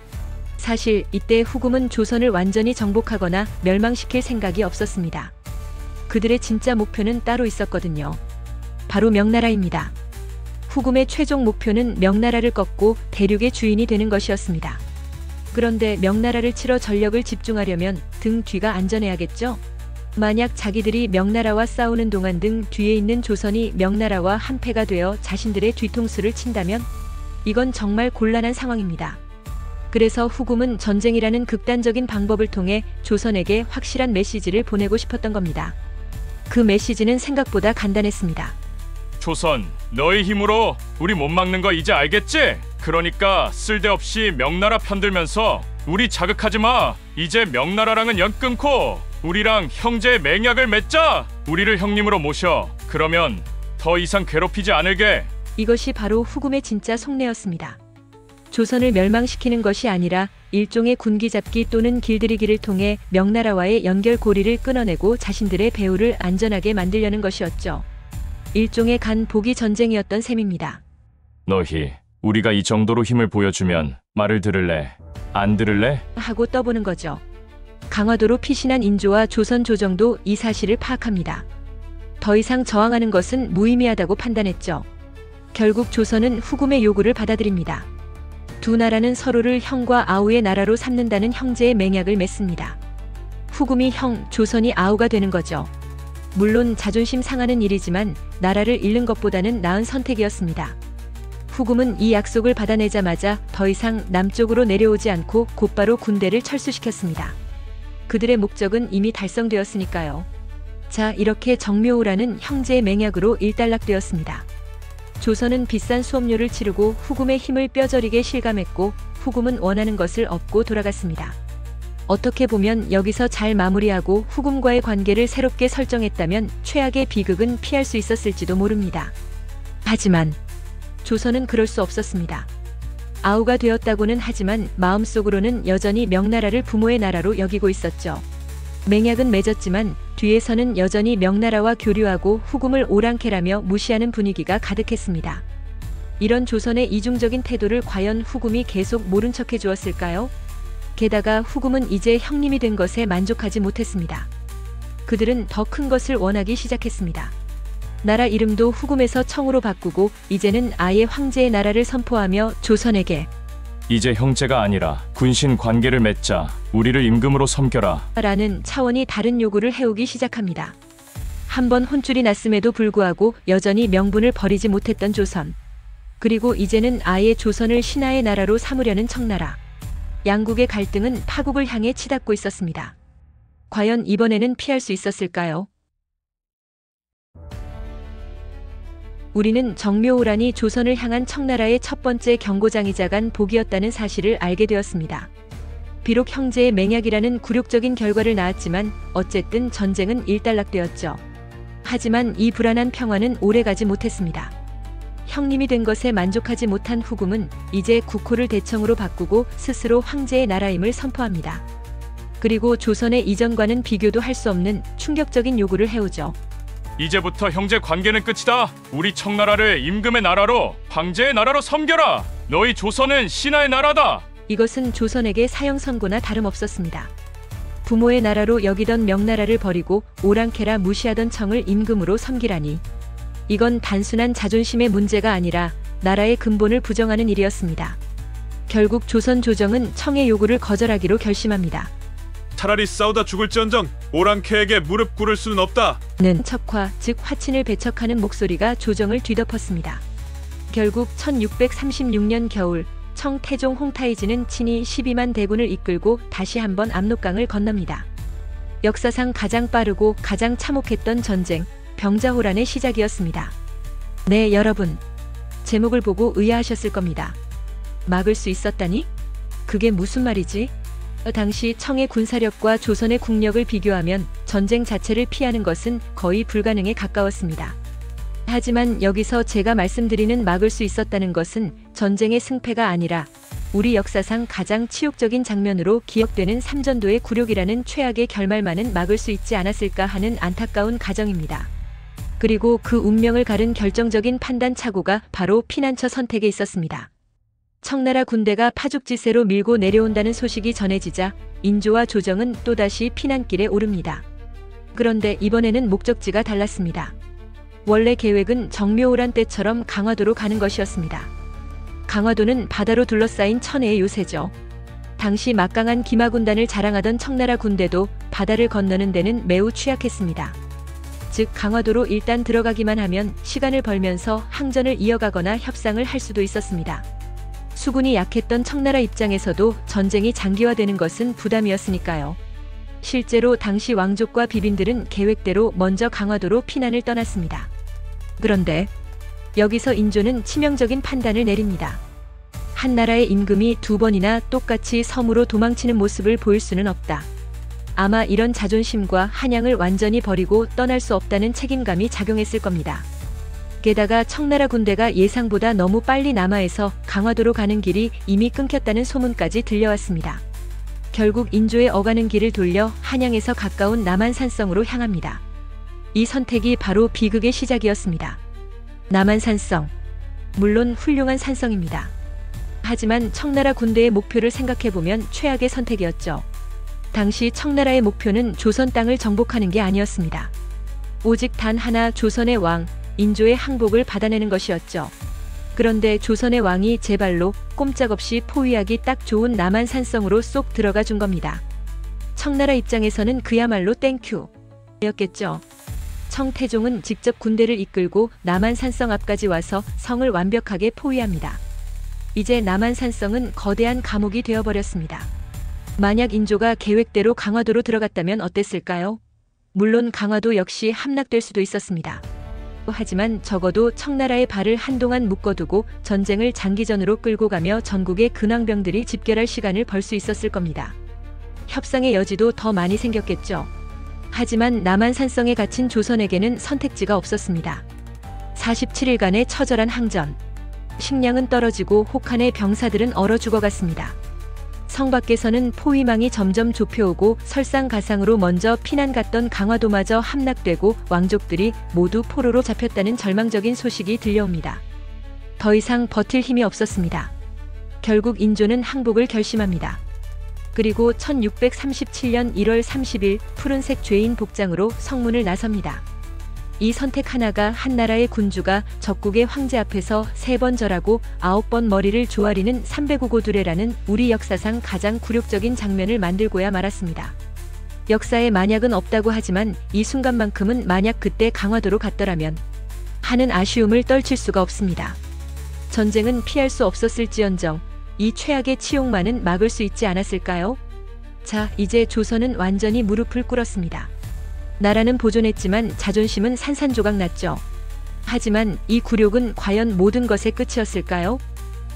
사실 이때 후금은 조선을 완전히 정복하거나 멸망시킬 생각이 없었습니다. 그들의 진짜 목표는 따로 있었거든요. 바로 명나라입니다. 후금의 최종 목표는 명나라를 꺾고 대륙의 주인이 되는 것이었습니다. 그런데 명나라를 치러 전력을 집중하려면 등 뒤가 안전해야겠죠? 만약 자기들이 명나라와 싸우는 동안 등 뒤에 있는 조선이 명나라와 한패가 되어 자신들의 뒤통수를 친다면 이건 정말 곤란한 상황입니다. 그래서 후금은 전쟁이라는 극단적인 방법을 통해 조선에게 확실한 메시지를 보내고 싶었던 겁니다. 그 메시지는 생각보다 간단했습니다. 조선, 너의 힘으로 우리 못 막는 거 이제 알겠지? 그러니까 쓸데없이 명나라 편들면서 우리 자극하지 마. 이제 명나라랑은 연 끊고 우리랑 형제의 맹약을 맺자. 우리를 형님으로 모셔. 그러면 더 이상 괴롭히지 않을게. 이것이 바로 후금의 진짜 속내였습니다. 조선을 멸망시키는 것이 아니라 일종의 군기잡기 또는 길들이기를 통해 명나라와의 연결고리를 끊어내고 자신들의 배후를 안전하게 만들려는 것이었죠. 일종의 간 보기 전쟁이었던 셈입니다. 너희, 우리가 이 정도로 힘을 보여주면 말을 들을래? 안 들을래? 하고 떠보는 거죠. 강화도로 피신한 인조와 조선 조정도 이 사실을 파악합니다. 더 이상 저항하는 것은 무의미하다고 판단했죠. 결국 조선은 후금의 요구를 받아들입니다. 두 나라는 서로를 형과 아우의 나라로 삼는다는 형제의 맹약을 맺습니다. 후금이 형 조선이 아우가 되는 거죠. 물론 자존심 상하는 일이지만 나라를 잃는 것보다는 나은 선택이었습니다. 후금은 이 약속을 받아내자마자 더 이상 남쪽으로 내려오지 않고 곧바로 군대를 철수시켰습니다. 그들의 목적은 이미 달성되었으니까요. 자, 이렇게 정묘호라는 형제의 맹약으로 일단락되었습니다. 조선은 비싼 수업료를 치르고 후금의 힘을 뼈저리게 실감했고 후금은 원하는 것을 얻고 돌아갔습니다. 어떻게 보면 여기서 잘 마무리하고 후금과의 관계를 새롭게 설정했다면 최악의 비극은 피할 수 있었을지도 모릅니다. 하지만 조선은 그럴 수 없었습니다. 아우가 되었다고는 하지만 마음속으로는 여전히 명나라를 부모의 나라로 여기고 있었죠. 맹약은 맺었지만 뒤에서는 여전히 명나라와 교류하고 후금을 오랑캐라며 무시하는 분위기가 가득했습니다. 이런 조선의 이중적인 태도를 과연 후금이 계속 모른 척해 주었을까요? 게다가 후금은 이제 형님이 된 것에 만족하지 못했습니다. 그들은 더 큰 것을 원하기 시작했습니다. 나라 이름도 후금에서 청으로 바꾸고 이제는 아예 황제의 나라를 선포하며 조선에게 이제 형제가 아니라 군신 관계를 맺자. 우리를 임금으로 섬겨라. 라는 차원이 다른 요구를 해오기 시작합니다. 한번 혼쭐이 났음에도 불구하고 여전히 명분을 버리지 못했던 조선. 그리고 이제는 아예 조선을 신하의 나라로 삼으려는 청나라. 양국의 갈등은 파국을 향해 치닫고 있었습니다. 과연 이번에는 피할 수 있었을까요? 우리는 정묘호란이 조선을 향한 청나라의 첫 번째 경고장이자 간 복이었다는 사실을 알게 되었습니다. 비록 형제의 맹약이라는 굴욕적인 결과를 낳았지만 어쨌든 전쟁은 일단락되었죠. 하지만 이 불안한 평화는 오래가지 못했습니다. 형님이 된 것에 만족하지 못한 후금은 이제 국호를 대청으로 바꾸고 스스로 황제의 나라임을 선포합니다. 그리고 조선의 이전과는 비교도 할 수 없는 충격적인 요구를 해오죠. 이제부터 형제 관계는 끝이다. 우리 청나라를 임금의 나라로, 황제의 나라로 섬겨라. 너희 조선은 신하의 나라다. 이것은 조선에게 사형 선고나 다름없었습니다. 부모의 나라로 여기던 명나라를 버리고 오랑캐라 무시하던 청을 임금으로 섬기라니. 이건 단순한 자존심의 문제가 아니라 나라의 근본을 부정하는 일이었습니다. 결국 조선 조정은 청의 요구를 거절하기로 결심합니다. 차라리 싸우다 죽을지언정 오랑캐에게 무릎 꿇을 수는 없다. 는 척화, 즉 화친을 배척하는 목소리가 조정을 뒤덮었습니다. 결국 1636년 겨울 청 태종 홍타이지는 친히 12만 대군을 이끌고 다시 한번 압록강을 건넙니다. 역사상 가장 빠르고 가장 참혹했던 전쟁, 병자호란의 시작이었습니다. 네, 여러분. 제목을 보고 의아하셨을 겁니다. 막을 수 있었다니? 그게 무슨 말이지? 당시 청의 군사력과 조선의 국력을 비교하면 전쟁 자체를 피하는 것은 거의 불가능에 가까웠습니다. 하지만 여기서 제가 말씀드리는 막을 수 있었다는 것은 전쟁의 승패가 아니라 우리 역사상 가장 치욕적인 장면으로 기억되는 삼전도의 굴욕이라는 최악의 결말만은 막을 수 있지 않았을까 하는 안타까운 가정입니다. 그리고 그 운명을 가른 결정적인 판단 착오가 바로 피난처 선택에 있었습니다. 청나라 군대가 파죽지세로 밀고 내려온다는 소식이 전해지자 인조와 조정은 또다시 피난길에 오릅니다. 그런데 이번에는 목적지가 달랐습니다. 원래 계획은 정묘호란 때처럼 강화도로 가는 것이었습니다. 강화도는 바다로 둘러싸인 천혜의 요새죠. 당시 막강한 기마군단을 자랑하던 청나라 군대도 바다를 건너는 데는 매우 취약했습니다. 즉 강화도로 일단 들어가기만 하면 시간을 벌면서 항전을 이어가거나 협상을 할 수도 있었습니다. 수군이 약했던 청나라 입장에서도 전쟁이 장기화되는 것은 부담이었으니까요. 실제로 당시 왕족과 비빈들은 계획대로 먼저 강화도로 피난을 떠났습니다. 그런데 여기서 인조는 치명적인 판단을 내립니다. 한 나라의 임금이 두 번이나 똑같이 섬으로 도망치는 모습을 보일 수는 없다. 아마 이런 자존심과 한양을 완전히 버리고 떠날 수 없다는 책임감이 작용했을 겁니다. 게다가 청나라 군대가 예상보다 너무 빨리 남하해서 강화도로 가는 길이 이미 끊겼다는 소문까지 들려왔습니다. 결국 인조의 어가는 길을 돌려 한양에서 가까운 남한산성으로 향합니다. 이 선택이 바로 비극의 시작이었습니다. 남한산성. 물론 훌륭한 산성입니다. 하지만 청나라 군대의 목표를 생각해보면 최악의 선택이었죠. 당시 청나라의 목표는 조선 땅을 정복하는 게 아니었습니다. 오직 단 하나 조선의 왕, 인조의 항복을 받아내는 것이었죠. 그런데 조선의 왕이 제 발로 꼼짝없이 포위하기 딱 좋은 남한산성으로 쏙 들어가 준 겁니다. 청나라 입장에서는 그야말로 땡큐였겠죠. 청태종은 직접 군대를 이끌고 남한산성 앞까지 와서 성을 완벽하게 포위합니다. 이제 남한산성은 거대한 감옥이 되어버렸습니다. 만약 인조가 계획대로 강화도로 들어갔다면 어땠을까요? 물론 강화도 역시 함락될 수도 있었습니다. 하지만 적어도 청나라의 발을 한동안 묶어두고 전쟁을 장기전으로 끌고 가며 전국의 근황병들이 집결할 시간을 벌 수 있었을 겁니다. 협상의 여지도 더 많이 생겼겠죠. 하지만 남한산성에 갇힌 조선에게는 선택지가 없었습니다. 47일간의 처절한 항전. 식량은 떨어지고 혹한의 병사들은 얼어 죽어갔습니다. 성 밖에서는 포위망이 점점 좁혀오고 설상가상으로 먼저 피난 갔던 강화도마저 함락되고 왕족들이 모두 포로로 잡혔다는 절망적인 소식이 들려옵니다. 더 이상 버틸 힘이 없었습니다. 결국 인조는 항복을 결심합니다. 그리고 1637년 1월 30일 푸른색 죄인 복장으로 성문을 나섭니다. 이 선택 하나가 한나라의 군주가 적국의 황제 앞에서 3번 절하고 9번 머리를 조아리는 305고두레라는 우리 역사상 가장 굴욕적인 장면을 만들고야 말았습니다. 역사에 만약은 없다고 하지만 이 순간만큼은 만약 그때 강화도로 갔더라면 하는 아쉬움을 떨칠 수가 없습니다. 전쟁은 피할 수 없었을지언정 이 최악의 치욕만은 막을 수 있지 않았을까요? 자, 이제 조선은 완전히 무릎을 꿇었습니다. 나라는 보존했지만 자존심은 산산조각 났죠. 하지만 이 굴욕은 과연 모든 것의 끝이었을까요?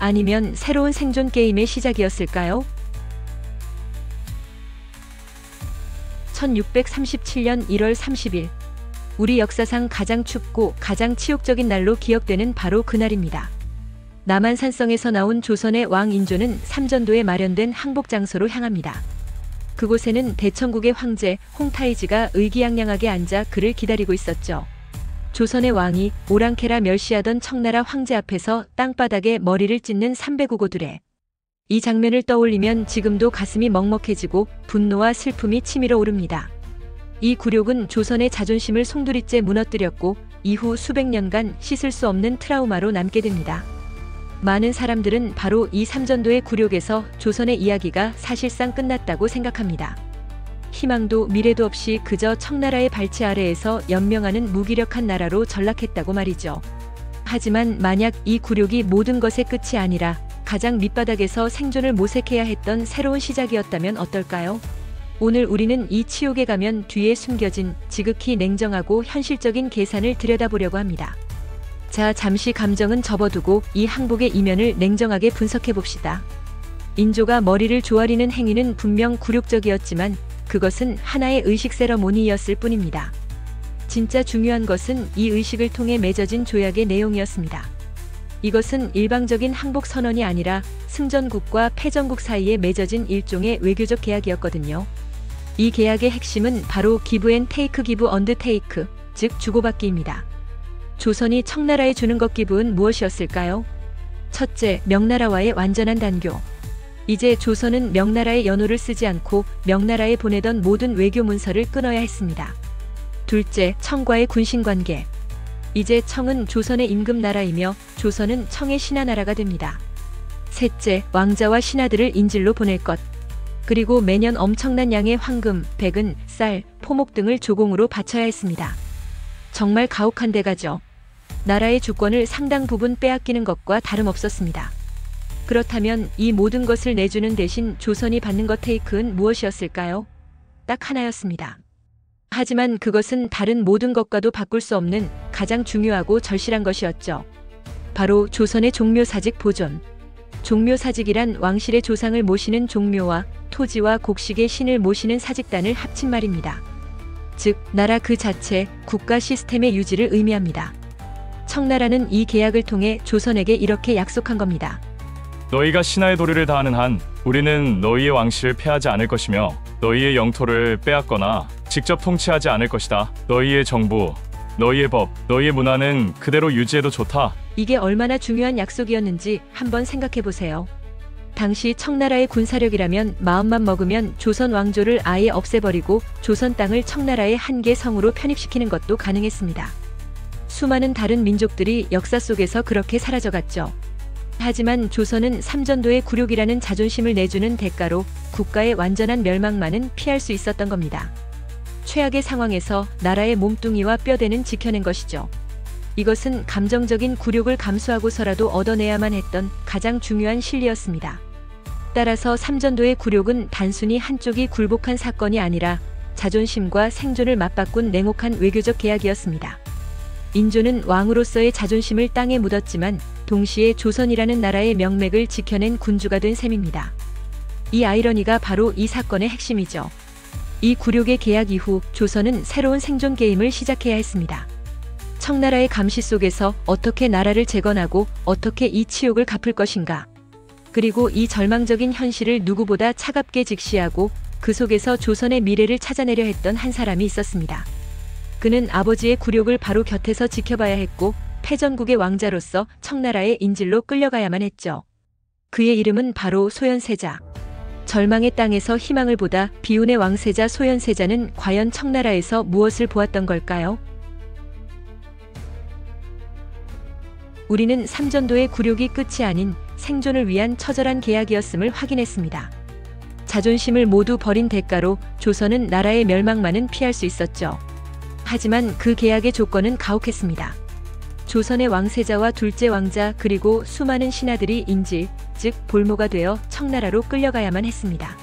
아니면 새로운 생존 게임의 시작이었을까요? 1637년 1월 30일. 우리 역사상 가장 춥고 가장 치욕적인 날로 기억되는 바로 그날입니다. 남한산성에서 나온 조선의 왕 인조는 삼전도에 마련된 항복 장소로 향합니다. 그곳에는 대천국의 황제 홍타이지가 의기양양하게 앉아 그를 기다리고 있었죠. 조선의 왕이 오랑캐라 멸시하던 청나라 황제 앞에서 땅바닥에 머리를 찢는 305고두레. 이 장면을 떠올리면 지금도 가슴이 먹먹해지고 분노와 슬픔이 치밀어 오릅니다. 이 굴욕은 조선의 자존심을 송두리째 무너뜨렸고 이후 수백 년간 씻을 수 없는 트라우마로 남게 됩니다. 많은 사람들은 바로 이 삼전도의 굴욕에서 조선의 이야기가 사실상 끝났다고 생각합니다. 희망도 미래도 없이 그저 청나라의 발치 아래에서 연명하는 무기력한 나라로 전락했다고 말이죠. 하지만 만약 이 굴욕이 모든 것의 끝이 아니라 가장 밑바닥에서 생존을 모색해야 했던 새로운 시작이었다면 어떨까요? 오늘 우리는 이 치욕에 가면 뒤에 숨겨진 지극히 냉정하고 현실적인 계산을 들여다보려고 합니다. 자, 잠시 감정은 접어두고 이 항복의 이면을 냉정하게 분석해봅시다. 인조가 머리를 조아리는 행위는 분명 굴욕적이었지만 그것은 하나의 의식 세러모니였을 뿐입니다. 진짜 중요한 것은 이 의식을 통해 맺어진 조약의 내용이었습니다. 이것은 일방적인 항복 선언이 아니라 승전국과 패전국 사이에 맺어진 일종의 외교적 계약이었거든요. 이 계약의 핵심은 바로 기브 앤 테이크, 기브 언드 테이크, 즉 주고받기입니다. 조선이 청나라에 주는 것 기브는 무엇이었을까요? 첫째, 명나라와의 완전한 단교. 이제 조선은 명나라의 연호를 쓰지 않고 명나라에 보내던 모든 외교 문서를 끊어야 했습니다. 둘째, 청과의 군신관계. 이제 청은 조선의 임금 나라이며 조선은 청의 신하 나라가 됩니다. 셋째, 왕자와 신하들을 인질로 보낼 것. 그리고 매년 엄청난 양의 황금, 백은, 쌀, 포목 등을 조공으로 바쳐야 했습니다. 정말 가혹한 대가죠. 나라의 주권을 상당 부분 빼앗기는 것과 다름없었습니다. 그렇다면 이 모든 것을 내주는 대신 조선이 받는 것 테이크는 무엇이었을까요? 딱 하나였습니다. 하지만 그것은 다른 모든 것과도 바꿀 수 없는 가장 중요하고 절실한 것이었죠. 바로 조선의 종묘사직 보존. 종묘사직이란 왕실의 조상을 모시는 종묘와 토지와 곡식의 신을 모시는 사직단을 합친 말입니다. 즉, 나라 그 자체, 국가 시스템의 유지를 의미합니다. 청나라는 이 계약을 통해 조선에게 이렇게 약속한 겁니다. 너희가 신하의 도리를 다하는 한 우리는 너희의 왕실을 폐하지 않을 것이며 너희의 영토를 빼앗거나 직접 통치하지 않을 것이다. 너희의 정부, 너희의 법, 너희의 문화는 그대로 유지해도 좋다. 이게 얼마나 중요한 약속이었는지 한번 생각해 보세요. 당시 청나라의 군사력이라면 마음만 먹으면 조선 왕조를 아예 없애버리고 조선 땅을 청나라의 한 개 성으로 편입시키는 것도 가능했습니다. 수많은 다른 민족들이 역사 속에서 그렇게 사라져갔죠. 하지만 조선은 삼전도의 굴욕이라는 자존심을 내주는 대가로 국가의 완전한 멸망만은 피할 수 있었던 겁니다. 최악의 상황에서 나라의 몸뚱이와 뼈대는 지켜낸 것이죠. 이것은 감정적인 굴욕을 감수하고서라도 얻어내야만 했던 가장 중요한 실리였습니다. 따라서 삼전도의 굴욕은 단순히 한쪽이 굴복한 사건이 아니라 자존심과 생존을 맞바꾼 냉혹한 외교적 계약이었습니다. 인조는 왕으로서의 자존심을 땅에 묻었지만 동시에 조선이라는 나라의 명맥을 지켜낸 군주가 된 셈입니다. 이 아이러니가 바로 이 사건의 핵심이죠. 이 굴욕의 계약 이후 조선은 새로운 생존 게임을 시작해야 했습니다. 청나라의 감시 속에서 어떻게 나라를 재건하고 어떻게 이 치욕을 갚을 것인가. 그리고 이 절망적인 현실을 누구보다 차갑게 직시하고 그 속에서 조선의 미래를 찾아내려 했던 한 사람이 있었습니다. 그는 아버지의 굴욕을 바로 곁에서 지켜봐야 했고 패전국의 왕자로서 청나라의 인질로 끌려가야만 했죠. 그의 이름은 바로 소현세자. 절망의 땅에서 희망을 보다 비운의 왕세자 소현세자는 과연 청나라에서 무엇을 보았던 걸까요? 우리는 삼전도의 굴욕이 끝이 아닌 생존을 위한 처절한 계약이었음을 확인했습니다. 자존심을 모두 버린 대가로 조선은 나라의 멸망만은 피할 수 있었죠. 하지만 그 계약의 조건은 가혹했습니다. 조선의 왕세자와 둘째 왕자 그리고 수많은 신하들이 인질, 즉 볼모가 되어 청나라로 끌려가야만 했습니다.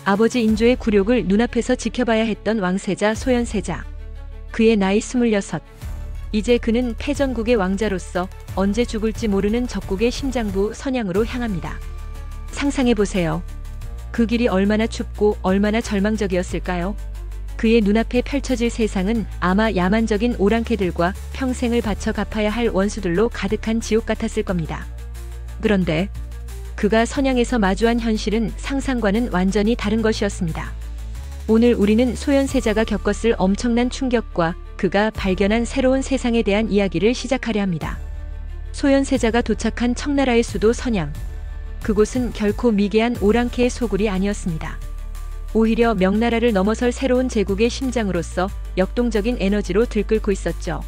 아버지 인조의 굴욕을 눈앞에서 지켜봐야 했던 왕세자 소현세자. 그의 나이 26. 이제 그는 패전국의 왕자로서 언제 죽을지 모르는 적국의 심장부 선양으로 향합니다. 상상해보세요. 그 길이 얼마나 춥고 얼마나 절망적이었을까요? 그의 눈앞에 펼쳐질 세상은 아마 야만적인 오랑캐들과 평생을 바쳐 갚아야 할 원수들로 가득한 지옥 같았을 겁니다. 그런데 그가 선양에서 마주한 현실은 상상과는 완전히 다른 것이었습니다. 오늘 우리는 소현세자가 겪었을 엄청난 충격과 그가 발견한 새로운 세상에 대한 이야기를 시작하려 합니다. 소현세자가 도착한 청나라의 수도 선양. 그곳은 결코 미개한 오랑캐의 소굴이 아니었습니다. 오히려 명나라를 넘어설 새로운 제국의 심장으로서 역동적인 에너지로 들끓고 있었죠.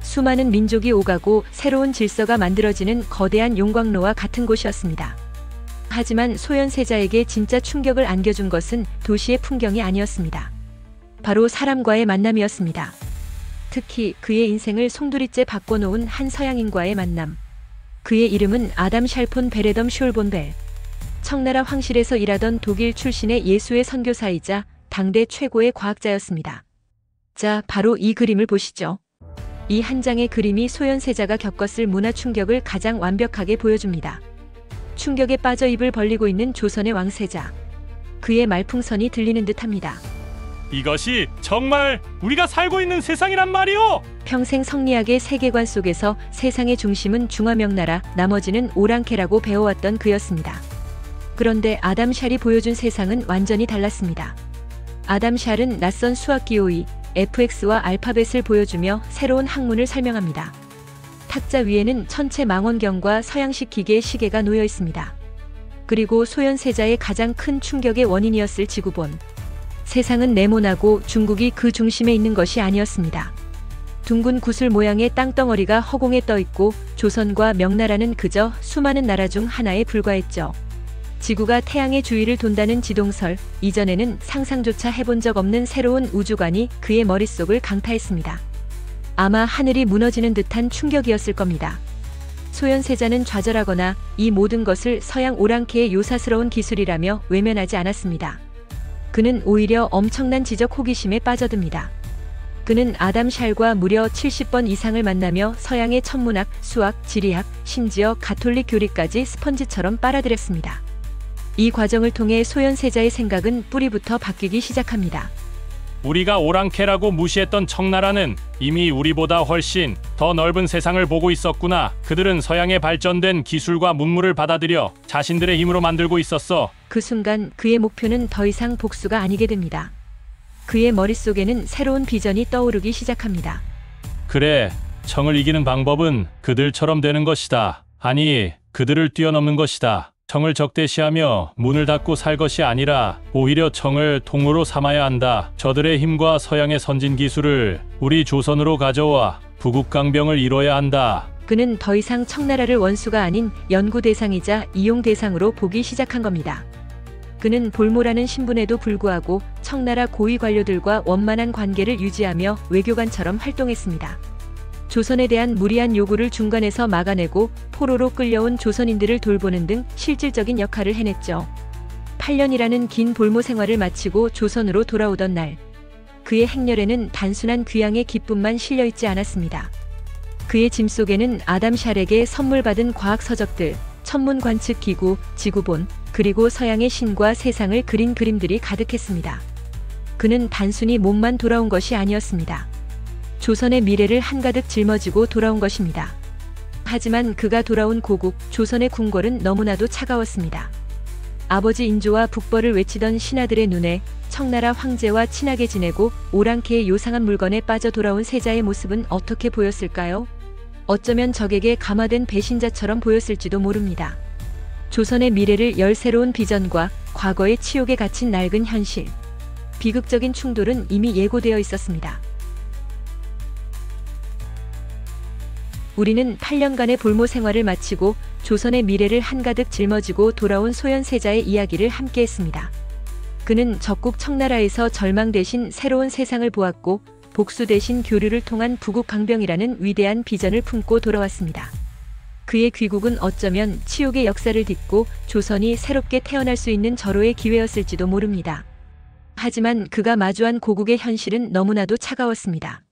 수많은 민족이 오가고 새로운 질서가 만들어지는 거대한 용광로와 같은 곳이었습니다. 하지만 소현세자에게 진짜 충격을 안겨준 것은 도시의 풍경이 아니었습니다. 바로 사람과의 만남이었습니다. 특히 그의 인생을 송두리째 바꿔놓은 한 서양인과의 만남. 그의 이름은 아담 샬폰 베레덤 숄본벨. 청나라 황실에서 일하던 독일 출신의 예수의 선교사이자 당대 최고의 과학자였습니다. 자, 바로 이 그림을 보시죠. 이 한 장의 그림이 소현세자가 겪었을 문화 충격을 가장 완벽하게 보여줍니다. 충격에 빠져 입을 벌리고 있는 조선의 왕세자. 그의 말풍선이 들리는 듯합니다. 이것이 정말 우리가 살고 있는 세상이란 말이오! 평생 성리학의 세계관 속에서 세상의 중심은 중화명나라, 나머지는 오랑캐라고 배워왔던 그였습니다. 그런데 아담 샬이 보여준 세상은 완전히 달랐습니다. 아담 샬은 낯선 수학 기호이, fx와 알파벳을 보여주며 새로운 학문을 설명합니다. 탁자 위에는 천체 망원경과 서양식 기계의 시계가 놓여 있습니다. 그리고 소현세자의 가장 큰 충격의 원인이었을 지구본. 세상은 네모나고 중국이 그 중심에 있는 것이 아니었습니다. 둥근 구슬 모양의 땅덩어리가 허공에 떠 있고 조선과 명나라는 그저 수많은 나라 중 하나에 불과했죠. 지구가 태양의 주위를 돈다는 지동설, 이전에는 상상조차 해본 적 없는 새로운 우주관이 그의 머릿속을 강타했습니다. 아마 하늘이 무너지는 듯한 충격이었을 겁니다. 소현세자는 좌절하거나 이 모든 것을 서양 오랑캐의 요사스러운 기술이라며 외면하지 않았습니다. 그는 오히려 엄청난 지적 호기심에 빠져듭니다. 그는 아담 샬과 무려 70번 이상을 만나며 서양의 천문학, 수학, 지리학, 심지어 가톨릭 교리까지 스펀지처럼 빨아들였습니다. 이 과정을 통해 소현세자의 생각은 뿌리부터 바뀌기 시작합니다. 우리가 오랑캐라고 무시했던 청나라는 이미 우리보다 훨씬 더 넓은 세상을 보고 있었구나. 그들은 서양의 발전된 기술과 문물을 받아들여 자신들의 힘으로 만들고 있었어. 그 순간 그의 목표는 더 이상 복수가 아니게 됩니다. 그의 머릿속에는 새로운 비전이 떠오르기 시작합니다. 그래, 청을 이기는 방법은 그들처럼 되는 것이다. 아니, 그들을 뛰어넘는 것이다. 청을 적대시하며 문을 닫고 살 것이 아니라 오히려 청을 통로로 삼아야 한다. 저들의 힘과 서양의 선진 기술을 우리 조선으로 가져와 부국강병을 이뤄야 한다. 그는 더 이상 청나라를 원수가 아닌 연구 대상이자 이용 대상으로 보기 시작한 겁니다. 그는 볼모라는 신분에도 불구하고 청나라 고위 관료들과 원만한 관계를 유지하며 외교관처럼 활동했습니다. 조선에 대한 무리한 요구를 중간에서 막아내고 포로로 끌려온 조선인들을 돌보는 등 실질적인 역할을 해냈죠. 8년이라는 긴 볼모 생활을 마치고 조선으로 돌아오던 날, 그의 행렬에는 단순한 귀향의 기쁨만 실려있지 않았습니다. 그의 짐 속에는 아담 샬에게 선물 받은 과학 서적들, 천문 관측 기구, 지구본, 그리고 서양의 신과 세상을 그린 그림들이 가득했습니다. 그는 단순히 몸만 돌아온 것이 아니었습니다. 조선의 미래를 한가득 짊어지고 돌아온 것입니다. 하지만 그가 돌아온 고국, 조선의 궁궐은 너무나도 차가웠습니다. 아버지 인조와 북벌을 외치던 신하들의 눈에 청나라 황제와 친하게 지내고 오랑캐의 요상한 물건에 빠져 돌아온 세자의 모습은 어떻게 보였을까요? 어쩌면 적에게 감화된 배신자처럼 보였을지도 모릅니다. 조선의 미래를 열 새로운 비전과 과거의 치욕에 갇힌 낡은 현실, 비극적인 충돌은 이미 예고되어 있었습니다. 우리는 8년간의 볼모 생활을 마치고 조선의 미래를 한가득 짊어지고 돌아온 소현세자의 이야기를 함께했습니다. 그는 적국 청나라에서 절망 대신 새로운 세상을 보았고 복수 대신 교류를 통한 부국강병이라는 위대한 비전을 품고 돌아왔습니다. 그의 귀국은 어쩌면 치욕의 역사를 딛고 조선이 새롭게 태어날 수 있는 절호의 기회였을지도 모릅니다. 하지만 그가 마주한 고국의 현실은 너무나도 차가웠습니다.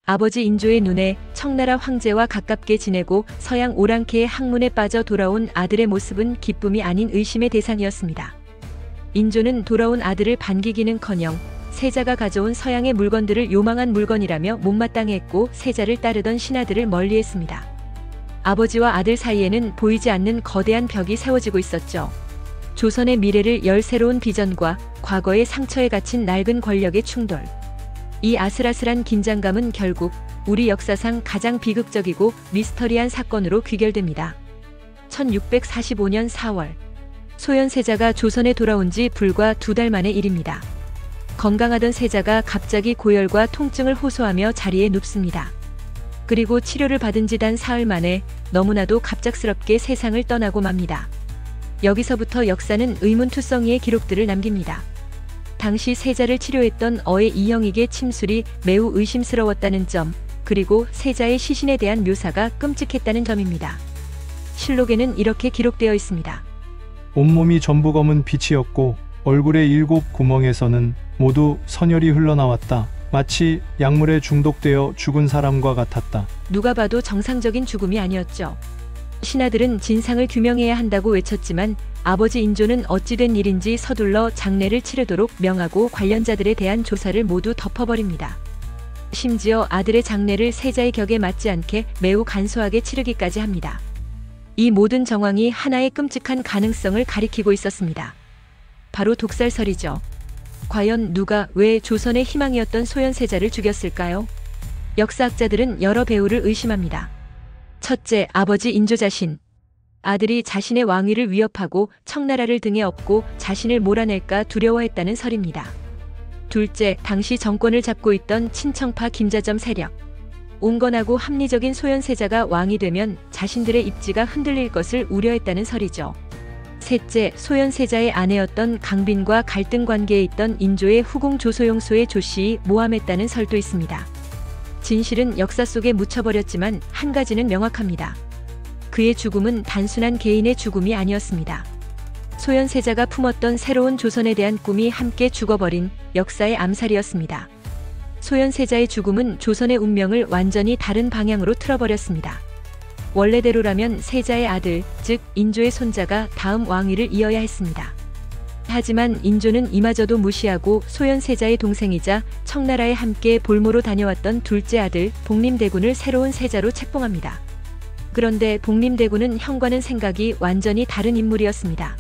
아버지 인조의 눈에 청나라 황제와 가깝게 지내고 서양 오랑캐의 학문에 빠져 돌아온 아들의 모습은 기쁨이 아닌 의심의 대상이었습니다. 인조는 돌아온 아들을 반기기는커녕 세자가 가져온 서양의 물건들을 요망한 물건이라며 못마땅해 했고 세자를 따르던 신하들을 멀리했습니다. 아버지와 아들 사이에는 보이지 않는 거대한 벽이 세워지고 있었죠. 조선의 미래를 열 새로운 비전과 과거의 상처에 갇힌 낡은 권력의 충돌. 이 아슬아슬한 긴장감은 결국 우리 역사상 가장 비극적이고 미스터리한 사건으로 귀결됩니다. 1645년 4월, 소현세자가 조선에 돌아온 지 불과 2달 만의 일입니다. 건강하던 세자가 갑자기 고열과 통증을 호소하며 자리에 눕습니다. 그리고 치료를 받은 지 단 사흘 만에 너무나도 갑작스럽게 세상을 떠나고 맙니다. 여기서부터 역사는 의문투성이의 기록들을 남깁니다. 당시 세자를 치료했던 어의 이영익의 침술이 매우 의심스러웠다는 점, 그리고 세자의 시신에 대한 묘사가 끔찍했다는 점입니다. 실록에는 이렇게 기록되어 있습니다. 온몸이 전부 검은 빛이었고 얼굴의 7 구멍에서는 모두 선혈이 흘러나왔다. 마치 약물에 중독되어 죽은 사람과 같았다. 누가 봐도 정상적인 죽음이 아니었죠. 신하들은 진상을 규명해야 한다고 외쳤지만 아버지 인조는 어찌된 일인지 서둘러 장례를 치르도록 명하고 관련자들에 대한 조사를 모두 덮어버립니다. 심지어 아들의 장례를 세자의 격에 맞지 않게 매우 간소하게 치르기까지 합니다. 이 모든 정황이 하나의 끔찍한 가능성을 가리키고 있었습니다. 바로 독살설이죠. 과연 누가 왜 조선의 희망이었던 소현세자를 죽였을까요? 역사학자들은 여러 배우를 의심합니다. 첫째, 아버지 인조 자신. 아들이 자신의 왕위를 위협하고 청나라를 등에 업고 자신을 몰아낼까 두려워했다는 설입니다. 둘째, 당시 정권을 잡고 있던 친청파 김자점 세력. 온건하고 합리적인 소현세자가 왕이 되면 자신들의 입지가 흔들릴 것을 우려했다는 설이죠. 셋째, 소현세자의 아내였던 강빈과 갈등 관계에 있던 인조의 후궁 조소용소의 조씨이 모함했다는 설도 있습니다. 진실은 역사 속에 묻혀버렸지만 한 가지는 명확합니다. 그의 죽음은 단순한 개인의 죽음이 아니었습니다. 소현세자가 품었던 새로운 조선에 대한 꿈이 함께 죽어버린 역사의 암살이었습니다. 소현세자의 죽음은 조선의 운명을 완전히 다른 방향으로 틀어버렸습니다. 원래대로라면 세자의 아들, 즉 인조의 손자가 다음 왕위를 이어야 했습니다. 하지만 인조는 이마저도 무시하고 소현세자의 동생이자 청나라에 함께 볼모로 다녀왔던 둘째 아들 복림대군을 새로운 세자로 책봉합니다. 그런데 복림대군은 형과는 생각이 완전히 다른 인물이었습니다.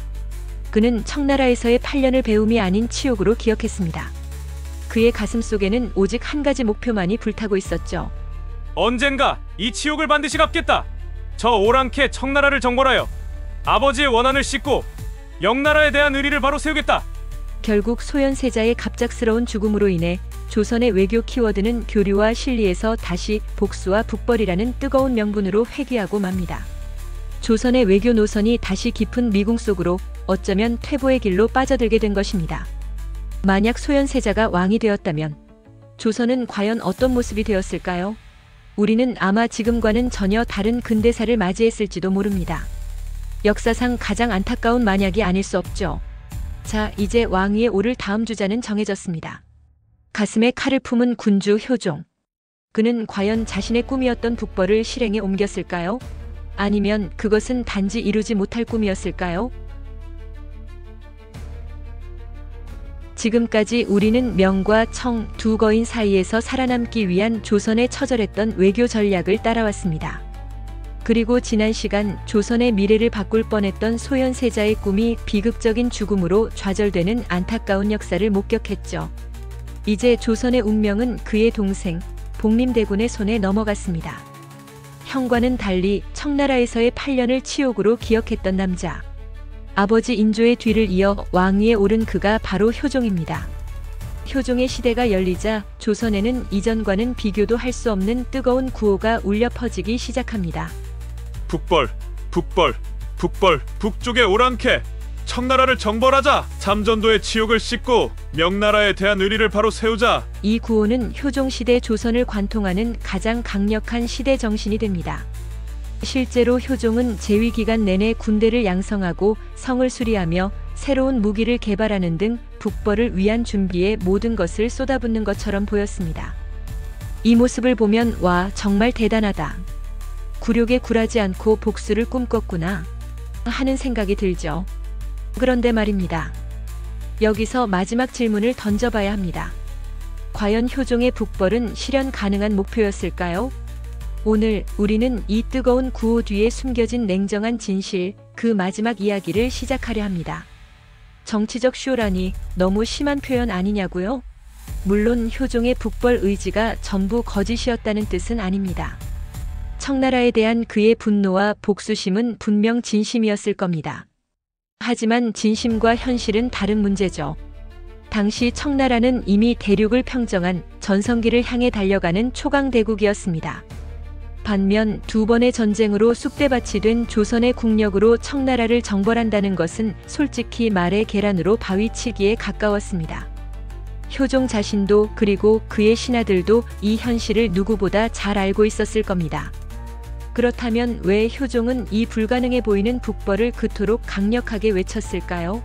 그는 청나라에서의 8년을 배움이 아닌 치욕으로 기억했습니다. 그의 가슴 속에는 오직 한 가지 목표만이 불타고 있었죠. 언젠가 이 치욕을 반드시 갚겠다. 저 오랑캐 청나라를 정벌하여 아버지의 원한을 씻고 영나라에 대한 의리를 바로 세우겠다. 결국 소현세자의 갑작스러운 죽음으로 인해 조선의 외교 키워드는 교류와 실리에서 다시 복수와 북벌이라는 뜨거운 명분으로 회귀하고 맙니다. 조선의 외교 노선이 다시 깊은 미궁 속으로 어쩌면 퇴보의 길로 빠져들게 된 것입니다. 만약 소현세자가 왕이 되었다면 조선은 과연 어떤 모습이 되었을까요? 우리는 아마 지금과는 전혀 다른 근대사를 맞이했을지도 모릅니다. 역사상 가장 안타까운 만약이 아닐 수 없죠. 자, 이제 왕위에 오를 다음 주자는 정해졌습니다. 가슴에 칼을 품은 군주 효종. 그는 과연 자신의 꿈이었던 북벌을 실행에 옮겼을까요? 아니면 그것은 단지 이루지 못할 꿈이었을까요? 지금까지 우리는 명과 청 두 거인 사이에서 살아남기 위한 조선의 처절했던 외교 전략을 따라왔습니다. 그리고 지난 시간 조선의 미래를 바꿀 뻔했던 소현세자의 꿈이 비극적인 죽음으로 좌절되는 안타까운 역사를 목격했죠. 이제 조선의 운명은 그의 동생 복림대군의 손에 넘어갔습니다. 형과는 달리 청나라에서의 8년을 치욕으로 기억했던 남자. 아버지 인조의 뒤를 이어 왕위에 오른 그가 바로 효종입니다. 효종의 시대가 열리자 조선에는 이전과는 비교도 할 수 없는 뜨거운 구호가 울려 퍼지기 시작합니다. 북벌, 북벌, 북벌, 북쪽의 오랑캐! 청나라를 정벌하자! 잠전도의 치욕을 씻고 명나라에 대한 의리를 바로 세우자! 이 구호는 효종시대 조선을 관통하는 가장 강력한 시대 정신이 됩니다. 실제로 효종은 재위기간 내내 군대를 양성하고 성을 수리하며 새로운 무기를 개발하는 등 북벌을 위한 준비에 모든 것을 쏟아붓는 것처럼 보였습니다. 이 모습을 보면 와, 정말 대단하다. 굴욕에 굴하지 않고 복수를 꿈꿨구나 하는 생각이 들죠. 그런데 말입니다. 여기서 마지막 질문을 던져봐야 합니다. 과연 효종의 북벌은 실현 가능한 목표였을까요? 오늘 우리는 이 뜨거운 구호 뒤에 숨겨진 냉정한 진실, 그 마지막 이야기를 시작하려 합니다. 정치적 쇼라니 너무 심한 표현 아니냐고요? 물론 효종의 북벌 의지가 전부 거짓이었다는 뜻은 아닙니다. 청나라에 대한 그의 분노와 복수심은 분명 진심이었을 겁니다. 하지만 진심과 현실은 다른 문제죠. 당시 청나라는 이미 대륙을 평정한 전성기를 향해 달려가는 초강대국이었습니다. 반면 두 번의 전쟁으로 쑥대밭이 된 조선의 국력으로 청나라를 정벌한다는 것은 솔직히 말해 계란으로 바위치기에 가까웠습니다. 효종 자신도 그리고 그의 신하들도 이 현실을 누구보다 잘 알고 있었을 겁니다. 그렇다면 왜 효종은 이 불가능해 보이는 북벌을 그토록 강력하게 외쳤을까요?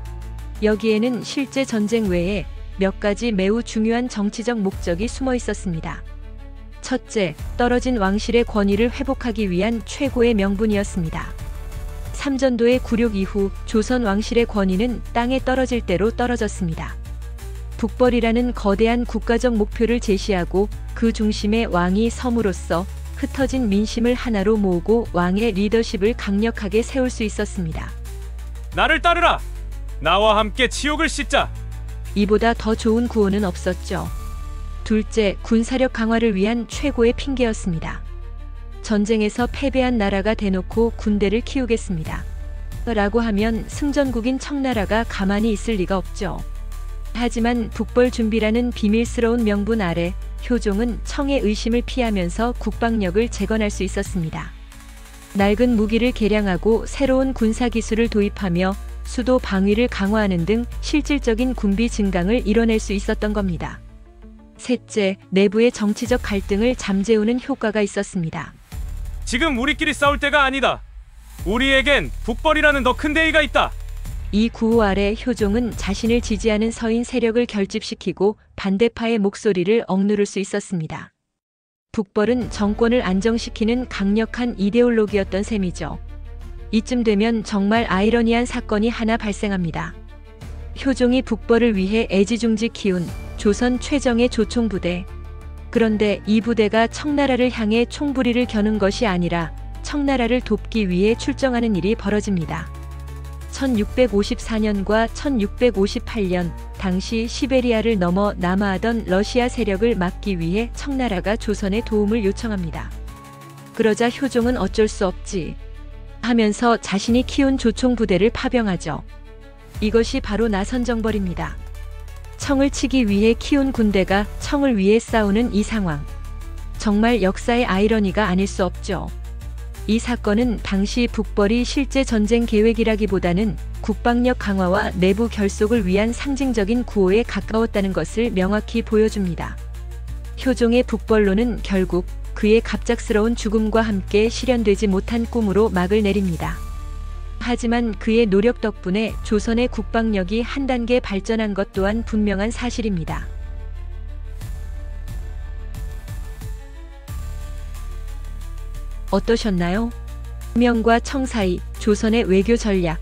여기에는 실제 전쟁 외에 몇 가지 매우 중요한 정치적 목적이 숨어 있었습니다. 첫째, 떨어진 왕실의 권위를 회복하기 위한 최고의 명분이었습니다. 삼전도의 굴욕 이후 조선 왕실의 권위는 땅에 떨어질 대로 떨어졌습니다. 북벌이라는 거대한 국가적 목표를 제시하고 그 중심에 왕이 섬으로써 흩어진 민심을 하나로 모으고 왕의 리더십을 강력하게 세울 수 있었습니다. 나를 따르라! 나와 함께 치욕을 씻자! 이보다 더 좋은 구호는 없었죠. 둘째, 군사력 강화를 위한 최고의 핑계였습니다. 전쟁에서 패배한 나라가 대놓고 군대를 키우겠습니다. 라고 하면 승전국인 청나라가 가만히 있을 리가 없죠. 하지만 북벌 준비라는 비밀스러운 명분 아래 효종은 청의 의심을 피하면서 국방력을 재건할 수 있었습니다. 낡은 무기를 개량하고 새로운 군사 기술을 도입하며 수도 방위를 강화하는 등 실질적인 군비 증강을 이뤄낼 수 있었던 겁니다. 셋째, 내부의 정치적 갈등을 잠재우는 효과가 있었습니다. 지금 우리끼리 싸울 때가 아니다. 우리에겐 북벌이라는 더 큰 대의가 있다. 이 구호 아래 효종은 자신을 지지하는 서인 세력을 결집시키고 반대파의 목소리를 억누를 수 있었습니다. 북벌은 정권을 안정시키는 강력한 이데올로기였던 셈이죠. 이쯤 되면 정말 아이러니한 사건이 하나 발생합니다. 효종이 북벌을 위해 애지중지 키운 조선 최정예 조총부대. 그런데 이 부대가 청나라를 향해 총부리를 겨눈 것이 아니라 청나라를 돕기 위해 출정하는 일이 벌어집니다. 1654년과 1658년 당시 시베리아를 넘어 남하하던 러시아 세력을 막기 위해 청나라가 조선에 도움을 요청합니다. 그러자 효종은 어쩔 수 없지 하면서 자신이 키운 조총부대를 파병하죠. 이것이 바로 나선정벌입니다. 청을 치기 위해 키운 군대가 청을 위해 싸우는 이 상황. 정말 역사의 아이러니가 아닐 수 없죠. 이 사건은 당시 북벌이 실제 전쟁 계획이라기보다는 국방력 강화와 내부 결속을 위한 상징적인 구호에 가까웠다는 것을 명확히 보여줍니다. 효종의 북벌론은 결국 그의 갑작스러운 죽음과 함께 실현되지 못한 꿈으로 막을 내립니다. 하지만 그의 노력 덕분에 조선의 국방력이 한 단계 발전한 것 또한 분명한 사실입니다. 어떠셨나요? 명과 청 사이 조선의 외교 전략.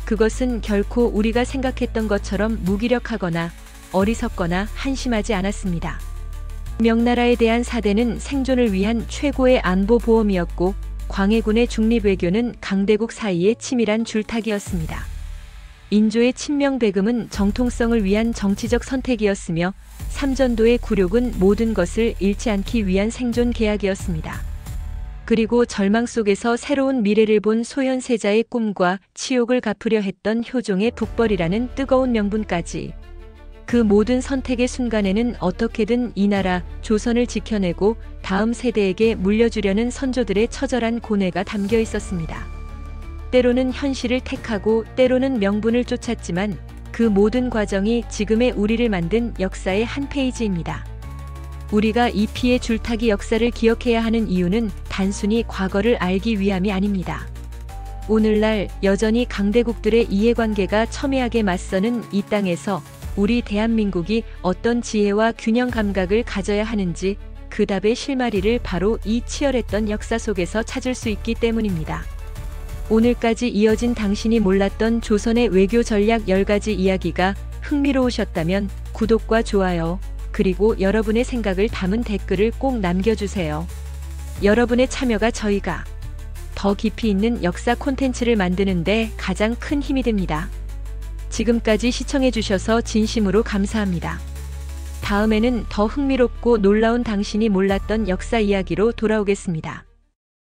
그것은 결코 우리가 생각했던 것처럼 무기력하거나 어리석거나 한심하지 않았습니다. 명나라에 대한 사대는 생존을 위한 최고의 안보 보험이었고 광해군의 중립외교는 강대국 사이의 치밀한 줄타기였습니다. 인조의 친명배금은 정통성을 위한 정치적 선택이었으며 삼전도의 굴욕은 모든 것을 잃지 않기 위한 생존 계약이었습니다. 그리고 절망 속에서 새로운 미래를 본 소현세자의 꿈과 치욕을 갚으려 했던 효종의 북벌이라는 뜨거운 명분까지. 그 모든 선택의 순간에는 어떻게든 이 나라, 조선을 지켜내고 다음 세대에게 물려주려는 선조들의 처절한 고뇌가 담겨 있었습니다. 때로는 현실을 택하고 때로는 명분을 쫓았지만 그 모든 과정이 지금의 우리를 만든 역사의 한 페이지입니다. 우리가 이 피의 줄타기 역사를 기억해야 하는 이유는 단순히 과거를 알기 위함이 아닙니다. 오늘날 여전히 강대국들의 이해관계가 첨예하게 맞서는 이 땅에서 우리 대한민국이 어떤 지혜와 균형 감각을 가져야 하는지 그 답의 실마리를 바로 이 치열했던 역사 속에서 찾을 수 있기 때문입니다. 오늘까지 이어진 당신이 몰랐던 조선의 외교 전략 10가지 이야기가 흥미로우셨다면 구독과 좋아요, 그리고 여러분의 생각을 담은 댓글을 꼭 남겨주세요. 여러분의 참여가 저희가 더 깊이 있는 역사 콘텐츠를 만드는 데 가장 큰 힘이 됩니다. 지금까지 시청해주셔서 진심으로 감사합니다. 다음에는 더 흥미롭고 놀라운 당신이 몰랐던 역사 이야기로 돌아오겠습니다.